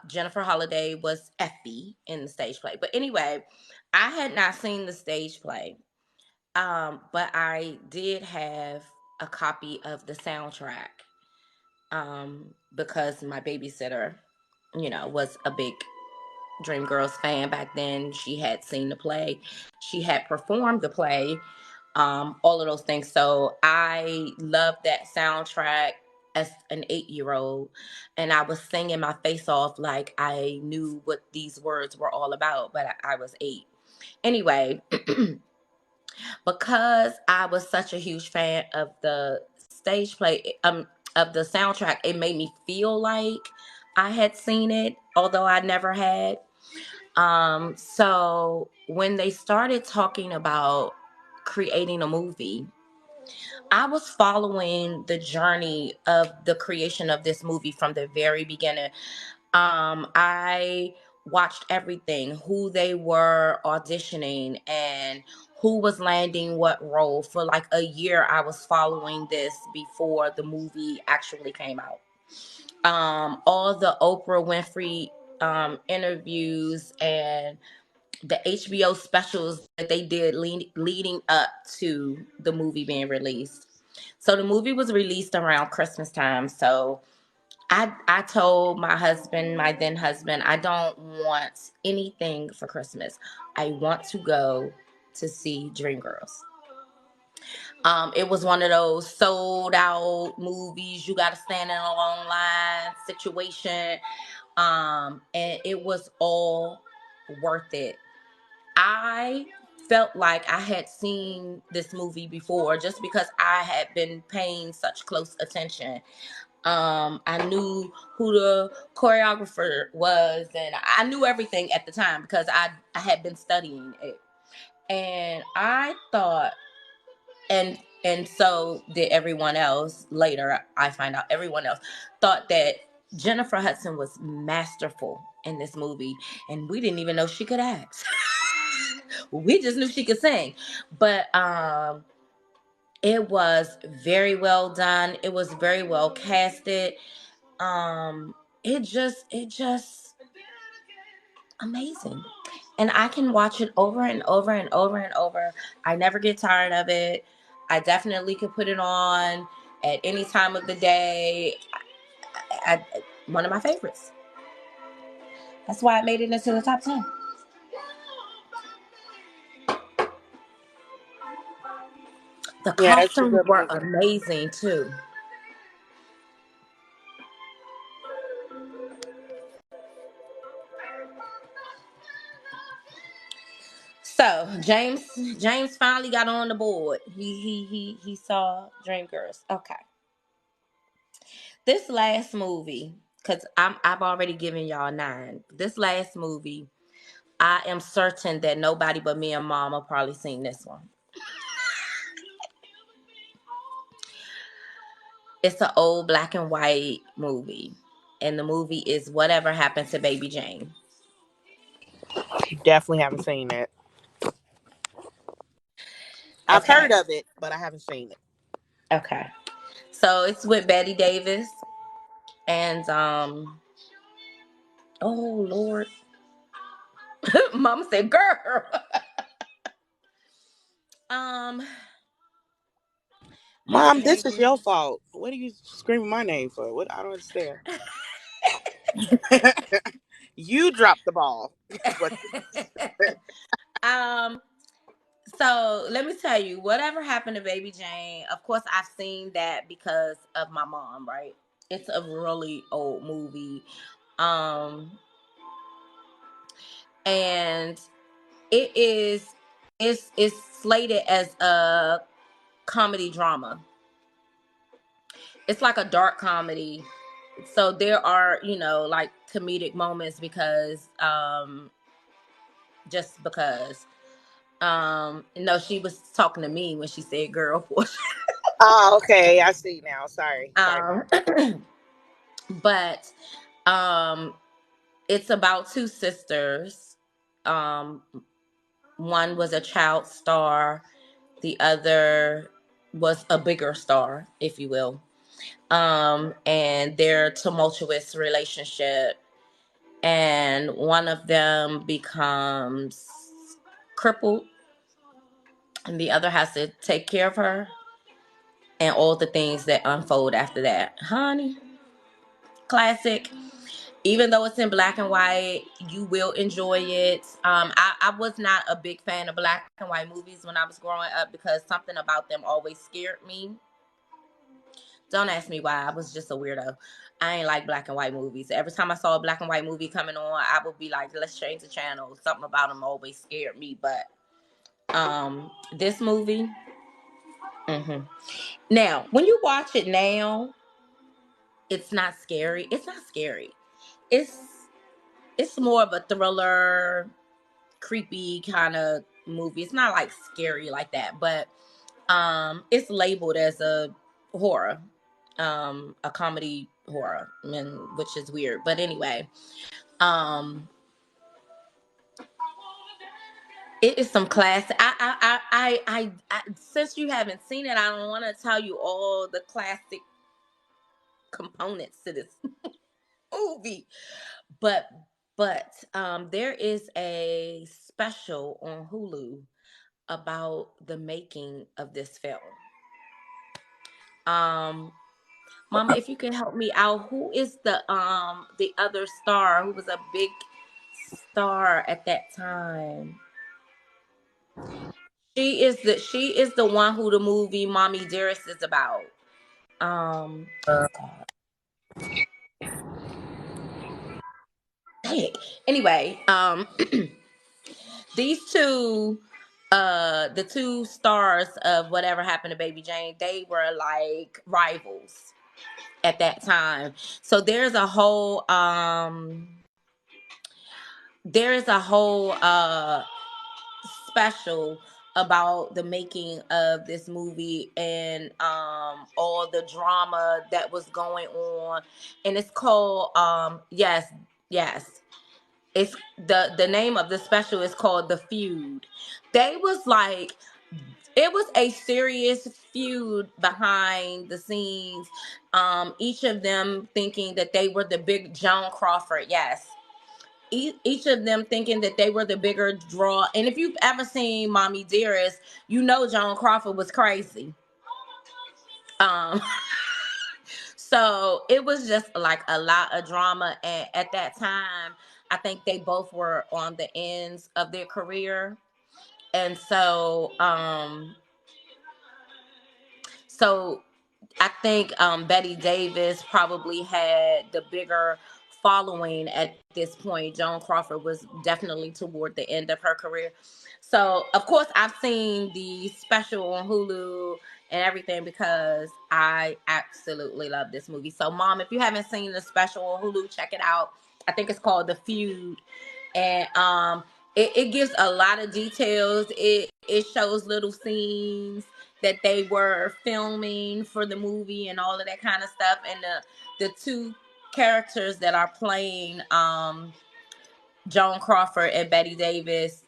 Jennifer Holliday was Effie in the stage play. But anyway, I had not seen the stage play, but I did have a copy of the soundtrack, because my babysitter, was a big Dreamgirls fan back then. She had seen the play, she had performed the play, all of those things. So I loved that soundtrack as an 8-year-old, and I was singing my face off like I knew what these words were all about, but I was 8. Anyway, because I was such a huge fan of the stage play, of the soundtrack, it made me feel like I had seen it, although I never had. So when they started talking about creating a movie, I was following the journey of the creation of this movie from the very beginning. I watched everything, who they were auditioning and who was landing what role. For like a year, I was following this before the movie actually came out. All the Oprah Winfrey interviews and the HBO specials that they did leading up to the movie being released. So the movie was released around Christmas time. So I told my husband, my then husband, I don't want anything for Christmas. I want to go to see Dreamgirls. It was one of those sold out movies. You got to stand in a long line situation. And it was all worth it. I felt like I had seen this movie before just because I had been paying such close attention. I knew who the choreographer was, and I knew everything at the time because I had been studying it. And I thought, and so did everyone else. Later, I find out everyone else thought that Jennifer Hudson was masterful in this movie, and we didn't even know she could act. We just knew she could sing, but it was very well done. It was very well casted. Um, it just amazing, and I can watch it over and over and over and over. I never get tired of it. I definitely could put it on at any time of the day. One of my favorites. That's why it made it into the top 10. The Yeah, it's a costumes good were movie. amazing too. So James finally got on the board. He saw Dreamgirls. Okay. This last movie, because I've already given y'all 9. This last movie, I am certain that nobody but me and Mom have probably seen this one. It's an old black and white movie, and the movie is Whatever Happened to Baby Jane. Definitely haven't seen it. I've heard Okay. of it, but I haven't seen it. Okay. So it's with Betty Davis and oh Lord. Mama said, girl. um Mom, Betty this is your fault. What are you screaming my name for? What? I don't understand. You dropped the ball. Is what? um so let me tell you, Whatever Happened to Baby Jane, of course I've seen that because of my mom, right? It's a really old movie. Um and it is it's slated as a comedy drama. It's like a dark comedy. So there are, like comedic moments because just because no, she was talking to me when she said girl portion. Oh, okay. I see now. Sorry. Sorry, um Mom. but um it's about two sisters. um One was a child star, the other was a bigger star, if you will. And their tumultuous relationship, and one of them becomes crippled and the other has to take care of her, and all the things that unfold after that. Honey, classic. Even though it's in black and white, you will enjoy it. I was not a big fan of black and white movies when I was growing up because something about them always scared me. Don't ask me why. I was just a weirdo. I ain't like black and white movies. Every time I saw a black and white movie coming on, I would be like, let's change the channel. Something about them always scared me. But this movie, hmm now, when you watch it now, it's not scary. It's not scary. It's it's more of a thriller, creepy kind of movie. It's not like scary like that, but it's labeled as a horror, a comedy horror, and which is weird. But anyway, um It is some classic. Since you haven't seen it, I don't want to tell you all the classic components to this movie. But there is a special on Hulu about the making of this film. Um, Mama, if you can help me out, who is the other star who was a big star at that time? She is the one who the movie Mommy Dearest is about. Oh God. Dang. Anyway, these two the two stars of Whatever Happened to Baby Jane, they were like rivals at that time. So there's a whole special about the making of this movie and all the drama that was going on, and it's called yes, it's the name of the special is called The Feud. They was like, it was a serious feud behind the scenes. Each of them thinking that they were the big Joan Crawford. Yes, each of them thinking that they were the bigger draw. And if you've ever seen Mommy Dearest, you know Joan Crawford was crazy. Um, so it was just like a lot of drama. And at that time, I think they both were on the ends of their career. And so I think Betty Davis probably had the bigger following at this point. Joan Crawford was definitely toward the end of her career. So, of course, I've seen the special on Hulu and everything because I absolutely love this movie. So, Mom, if you haven't seen the special on Hulu, check it out. I think it's called The Feud. And it gives a lot of details. It shows little scenes that they were filming for the movie and all of that kind of stuff. And the two characters that are playing Joan Crawford and Betty Davis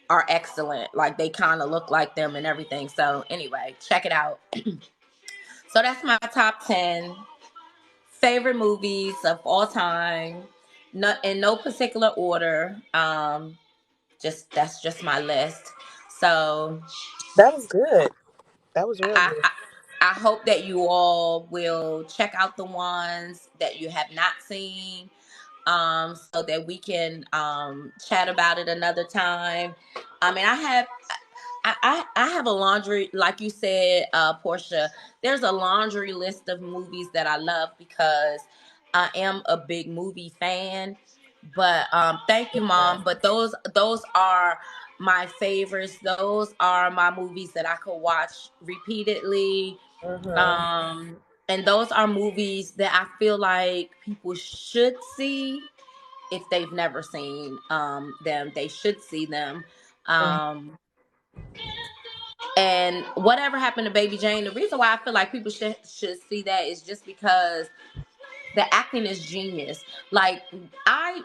are excellent. Like, they kind of look like them and everything. So anyway, check it out. So that's my top 10 favorite movies of all time. No, in no particular order. That's just my list. So That was good. That was real I, good. I I hope that you all will check out the ones that you have not seen, so that we can chat about it another time. I mean, I have a laundry, like you said, Portia. There's a laundry list of movies that I love because I am a big movie fan. But thank you, Mom. But those are my favorites. Those are my movies that I could watch repeatedly. Mm-hmm. Um, and those are movies that I feel like people should see if they've never seen them. They should see them. Um, and Whatever Happened to Baby Jane, the reason why I feel like people should see that is just because the acting is genius. Like,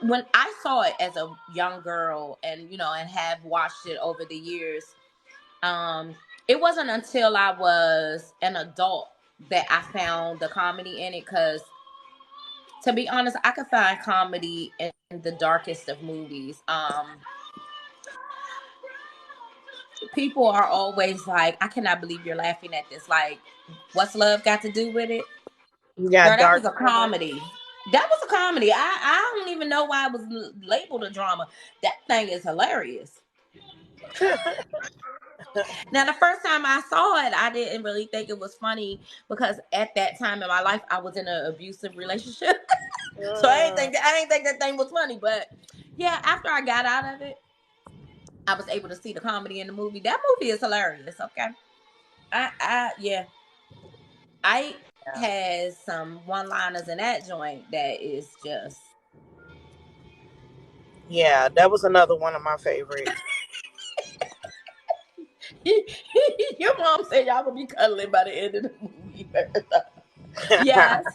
when I saw it as a young girl, and and have watched it over the years, um, it wasn't until I was an adult that I found the comedy in it. Because, to be honest, I could find comedy in the darkest of movies. People are always like, "I cannot believe you're laughing at this." Like, what's love got to do with it? Yeah, Girl, that was dark a humor. comedy. That was a comedy. I don't even know why it was labeled a drama. That thing is hilarious. Now, the first time I saw it, I didn't really think it was funny because at that time in my life, I was in an abusive relationship. So I didn't think that thing was funny. But yeah, after I got out of it, I was able to see the comedy in the movie. That movie is hilarious. Okay, yeah, I Yeah. has some one-liners in that joint that is just. Yeah, that was another one of my favorites. Your mom said y'all gonna be cuddling by the end of the movie. Yes,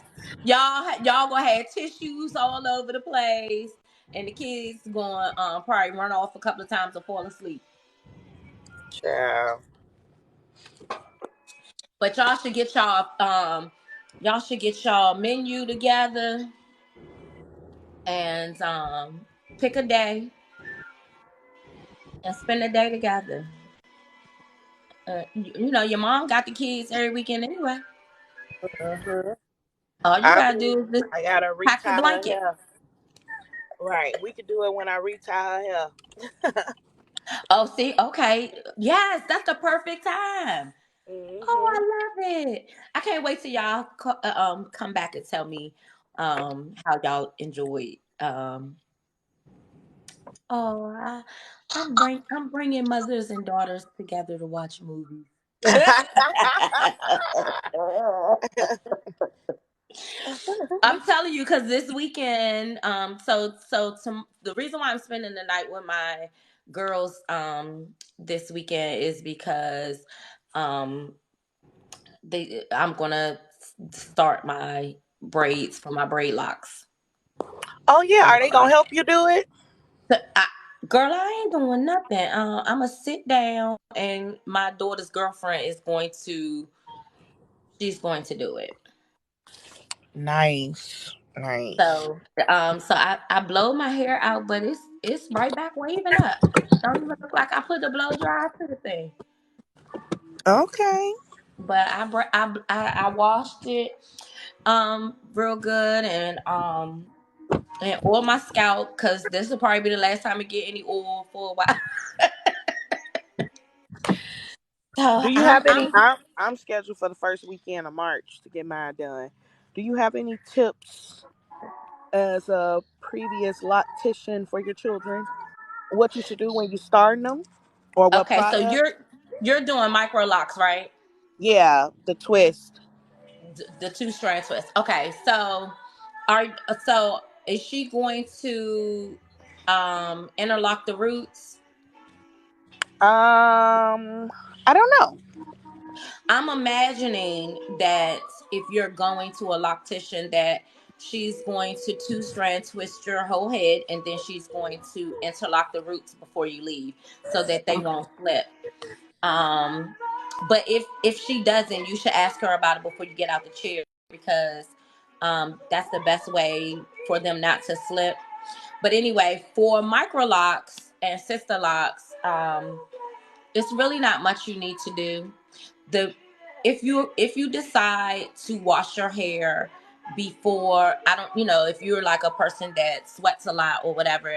y'all gonna have tissues all over the place, and the kids gonna probably run off a couple of times or fall asleep. Yeah. But y'all should get y'all menu together and pick a day and spend the day together. You know, your mom got the kids every weekend anyway. Mhm. All you I gotta mean, do is just I gotta pack retie your her blanket. hair. Right. We could do it when I retie her hair. Oh, see, okay, yes, that's the perfect time. Oh, Mhm. I love it. I can't wait till y'all come back and tell me how y'all enjoyed. Oh, I'm bringing mothers and daughters together to watch movies. I'm telling you, because this weekend, the reason why I'm spending the night with my girls, this weekend is because, um, I'm gonna start my braids for my braid locks. Oh yeah, So, are they gonna help you do it? I, girl, I ain't doing nothing. I'm gonna sit down, and my daughter's girlfriend is she's going to do it. Nice. Nice. So I blow my hair out, but it's right back waving up. Don't even look like I put the blow dry to the thing. Okay. But I washed it real good and oil my scalp because this will probably be the last time I get any oil for a while. So Do you I'm have any? I'm I'm scheduled for the first weekend of March to get mine done. Do you have any tips as a previous loctician for your children? What you should do when you starting them, or what okay. So product? you're doing micro locks, right? Yeah, the twist. The two strand twist. Okay, are so is she going to interlock the roots? I don't know. I'm imagining that if you're going to a loctician, that she's going to two strand twist your whole head, and then she's going to interlock the roots before you leave, so that they Okay. won't slip. Um, but if she doesn't, you should ask her about it before you get out the chair because that's the best way for them not to slip. But anyway, for micro locks and sister locks, it's really not much you need to do. The if you decide to wash your hair before, I don't, if you're like a person that sweats a lot or whatever,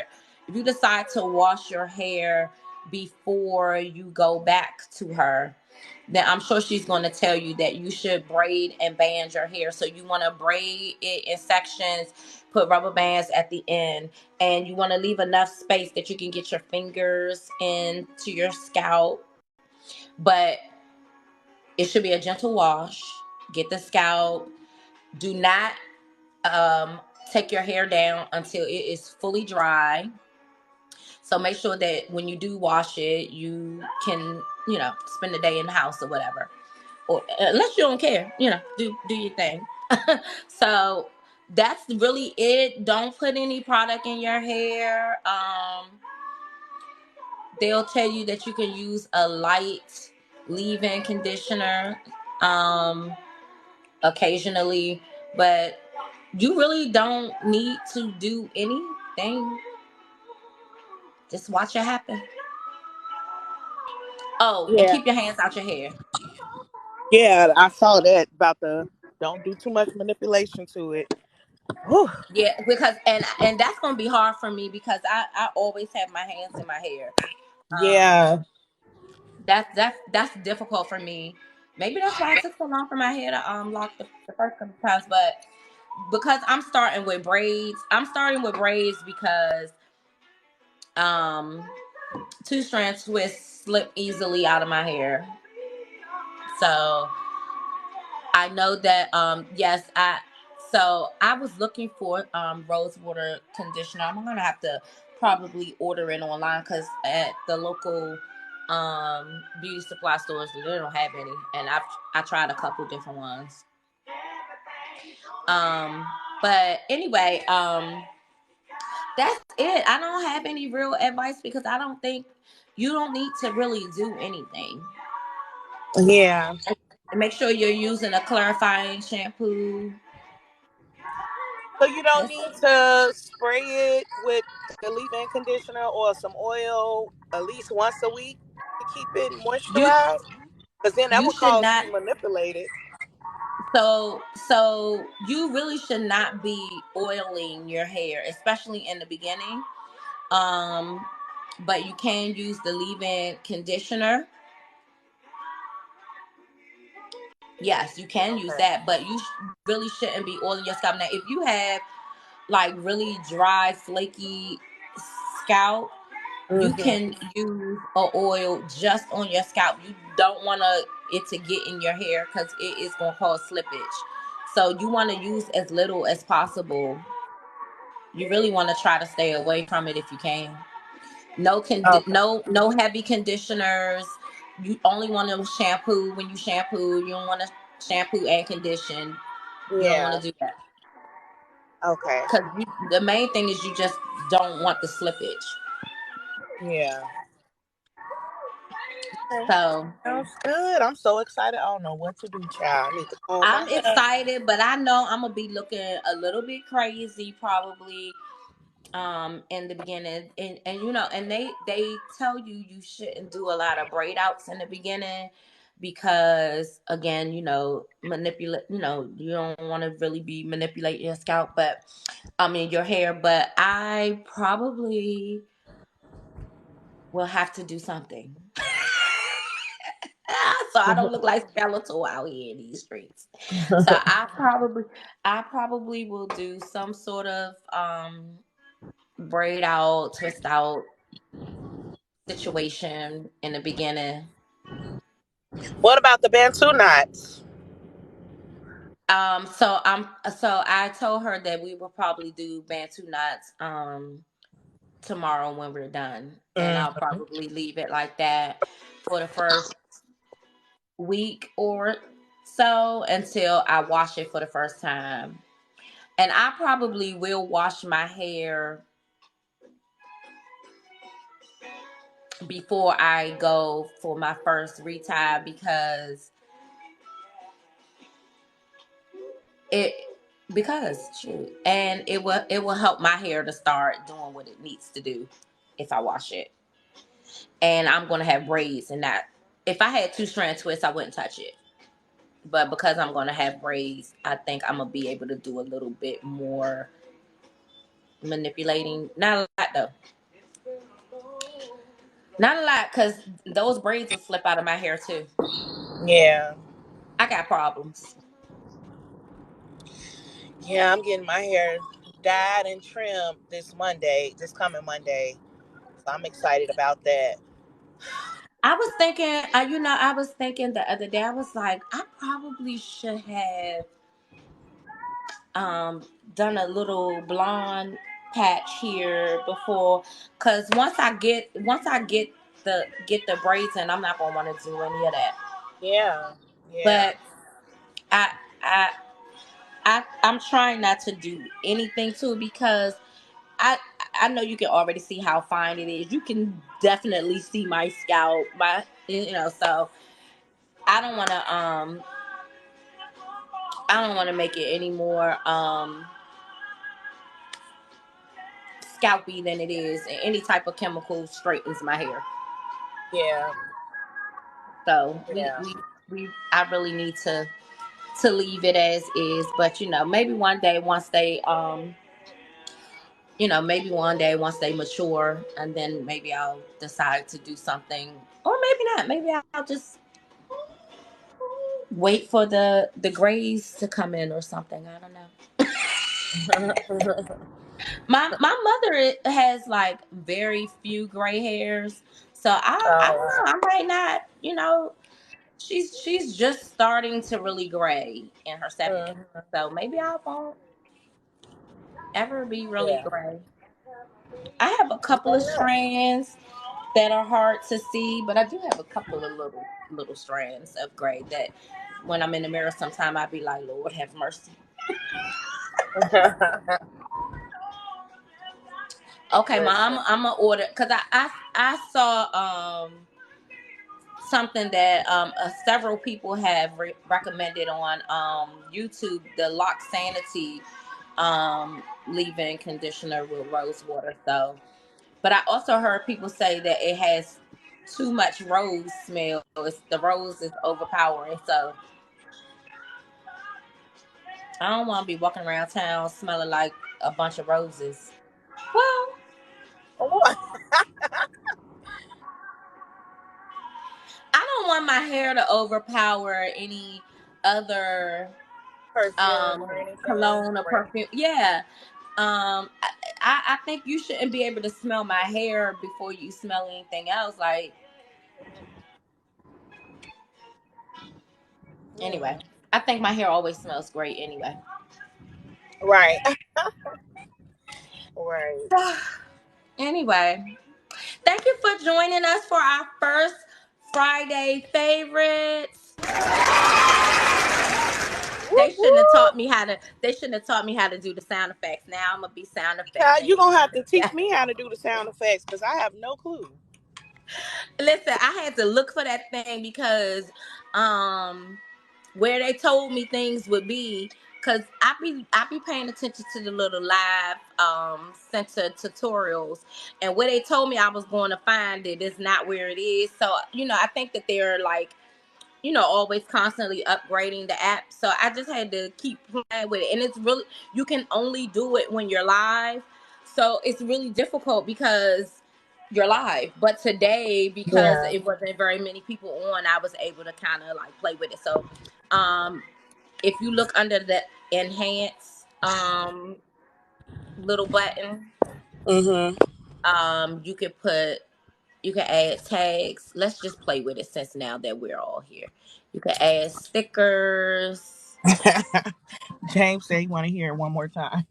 if you decide to wash your hair before you go back to her, then I'm sure she's going to tell you that you should braid and band your hair. So you want to braid it in sections, put rubber bands at the end, and you want to leave enough space that you can get your fingers into your scalp. But it should be a gentle wash. Get the scalp. Do not um, take your hair down until it is fully dry. So make sure that when you do wash it, you can, spend the day in the house or whatever. Or unless you don't care, do your thing. So that's really it. Don't put any product in your hair. They'll tell you that you can use a light leave-in conditioner. Occasionally, but you really don't need to do anything. Just watch it happen. Oh, and Yeah. keep your hands out your hair. Yeah, I saw that about the don't do too much manipulation to it. Whew. Yeah, because and that's gonna be hard for me because I always have my hands in my hair. Um, Yeah. that's difficult for me. Maybe that's why it took so long for my hair to lock the first couple times. But because I'm starting with braids because um two strand twists slip easily out of my hair. So I know that yes, I was looking for rose water conditioner. I'm gonna have to probably order it online because at the local beauty supply stores they don't have any, and I tried a couple different ones. Um but anyway, That's it. I don't have any real advice because I don't think you don't need to really do anything. Yeah. And make sure you're using a clarifying shampoo. So you don't That's need it. to spray it with the leave-in conditioner or some oil at least once a week to keep it You moisturized, because then that you would should cause not. you manipulate it. So you really should not be oiling your hair, especially in the beginning. Um, but you can use the leave-in conditioner. Yes, you can use Okay. that, but you really shouldn't be oiling your scalp. Now, if you have like really dry, flaky scalp, you Hmm. can use a oil just on your scalp. You don't want it to get in your hair because it is going to cause slippage. So you want to use as little as possible. You really want to try to stay away from it if you can. Okay. No heavy conditioners. You only want to shampoo when you shampoo. You don't want to shampoo and condition. You don't want Yeah. to do that Okay. because the main thing is you just don't want the slippage. Yeah. Okay. So Sounds good. I'm so excited. I don't know what to do, child. I need to comb my I'm hair. excited, but I know I'm gonna be looking a little bit crazy probably in the beginning, and you know, and they tell you shouldn't do a lot of braid outs in the beginning because again, you know, manipulate, you know, you don't want to really be manipulating your scalp, but I mean your hair, but I probably will have to do something. So I don't look like Skeletor out here in these streets. So I probably will do some sort of braid out, twist out situation in the beginning. What about the Bantu knots? So I told her that we will probably do Bantu knots tomorrow when we're done. And I'll Mm-hmm. probably leave it like that for the first week or so until I wash it for the first time. And I probably will wash my hair before I go for my first retie because it shoot, and it will help my hair to start doing what it needs to do if I wash it. And I'm gonna have braids and that. If I had two strand twists, I wouldn't touch it. But because I'm gonna have braids, I think I'm gonna be able to do a little bit more manipulating. Not a lot though. Not a lot, because those braids will slip out of my hair too. Yeah. I got problems. Yeah, I'm getting my hair dyed and trimmed this Monday, this coming Monday. So I'm excited about that. I was thinking, I was thinking the other day, I was like, I probably should have um, done a little blonde patch here before, because once I get the braids in, I'm not gonna want to do any of that. Yeah. Yeah. But I I I'm trying not to do anything to it because I I know you can already see how fine it is. You can definitely see my scalp, so I don't want to make it any more scalpy than it is, and any type of chemical straightens my hair. Yeah. So Yeah. I really need to leave it as is, but maybe one day once they maybe one day once they mature, and then maybe I'll decide to do something, or maybe not. Maybe I'll just wait for the grays to come in or something. I don't know. My mother has like very few gray hairs, so I Oh don't wow. know. I might not. She's just starting to really gray in her 70s, Mhm. so maybe I won't ever be really Yeah. gray. I have a You couple of never know. strands that are hard to see, but I do have a couple of little strands of gray that when I'm in the mirror, sometime I'd be like, Lord have mercy. Okay, Listen. I'm gonna order because I saw something that several people have recommended on YouTube, the Lock Sanity leave-in conditioner with rose water. So, but I also heard people say that it has too much rose smell. The rose is overpowering. So I don't want to be walking around town smelling like a bunch of roses. Well, What? I don't want my hair to overpower any other Perfume or anything. cologne or Right. perfume. Yeah. I think you shouldn't be able to smell my hair before you smell anything else. Like, anyway, I think my hair always smells great anyway. Right. Right. Anyway, thank you for joining us for our first Friday favorites. Whoop, whoop. They shouldn't have taught me how to do the sound effects. Now I'm gonna be sound effects Child, you gonna have to engineer. teach me how to do the sound effects because I have no clue. Listen, I had to look for that thing because um where they told me things would be, because I be paying attention to the little live center tutorials, and where they told me I was going to find it is not where it is. So I think that they're like always constantly upgrading the app. So I just had to keep playing with it. And it's really, you can only do it when you're live. So it's really difficult because you're live. But today, because Yeah. it wasn't very many people on, I was able to kind of like play with it. So um, if you look under the enhance little button, Mm-hmm. you could add tags. Let's just play with it since now that we're all here. You can add stickers. James said he want to hear it one more time.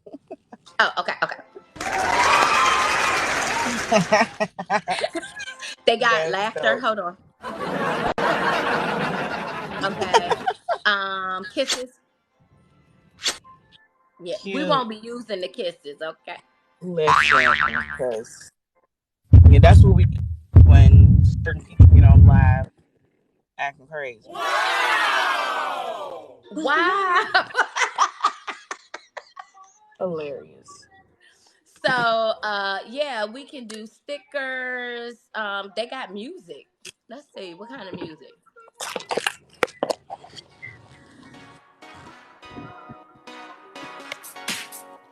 Oh, okay, okay. They got That's laughter. dope. Hold on. Okay. Kisses. Yeah, we Cute. won't be using the kisses. Okay. Listen, because yeah, that's what we do when certain people get on live acting crazy. Wow. Hilarious. So, yeah, we can do stickers. They got music. Let's see what kind of music.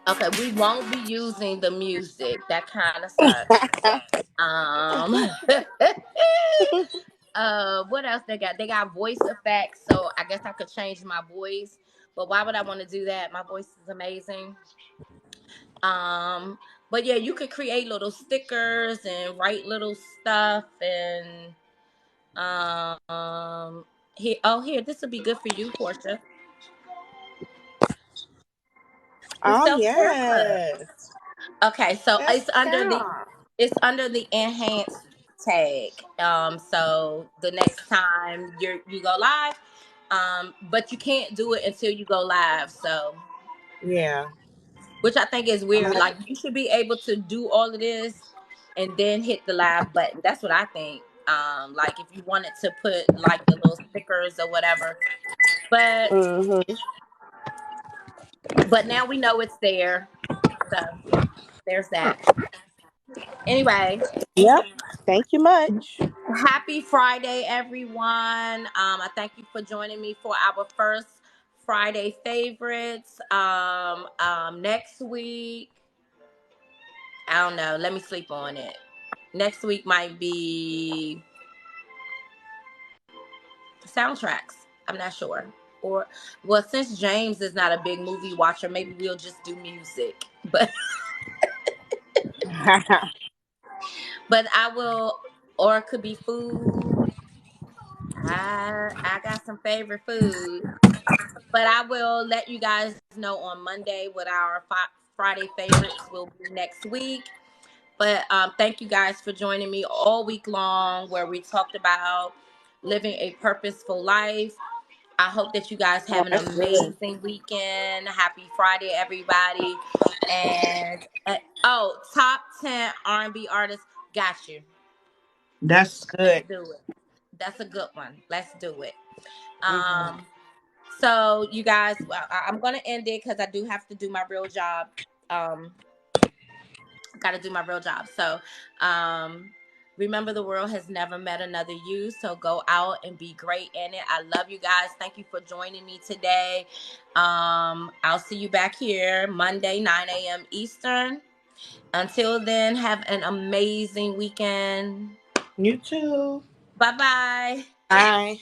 Okay, we won't be using the music. That kind of sucks. Um, what else they got? They got voice effects, so I guess I could change my voice. But why would I want to do that? My voice is amazing. Um, but yeah, you could create little stickers and write little stuff and here. Oh, here, this will be good for you, Portia. The Oh self care club. yes, Okay, so that's sound. it's under the enhanced tag. So the next time you go live, but you can't do it until you go live. So, Yeah, which I think is I'm weird. gonna. Like you should be able to do all of this and then hit the live button. That's what I think. Like if you wanted to put like the little stickers or whatever, but Mm-hmm. now we know it's there. So there's that. Anyway, Yep. Thank you much. happy Friday, everyone. I thank you for joining me for our first Friday favorites. Next week, I don't know. Let me sleep on it. Next week might be soundtracks. I'm not sure. Or, well, since James is not a big movie watcher, maybe we'll just do music. But I will, or it could be food. I got some favorite food. But I will let you guys know on Monday what our Friday favorites will be next week. But thank you guys for joining me all week long, where we talked about living a purposeful life. I hope that you guys Oh, have an that's good. amazing weekend. Happy Friday, everybody. And top 10 R&B artists. Got you. That's Let's good. do it. That's a good one. Let's do it. Mm-hmm. So you guys, well, I'm gonna end it because I do have to do my real job. Um, Got to do my real job. So, remember, the world has never met another you. So go out and be great in it. I love you guys. Thank you for joining me today. I'll see you back here Monday, 9 a.m. Eastern. Until then, have an amazing weekend. You too. Bye bye. Bye.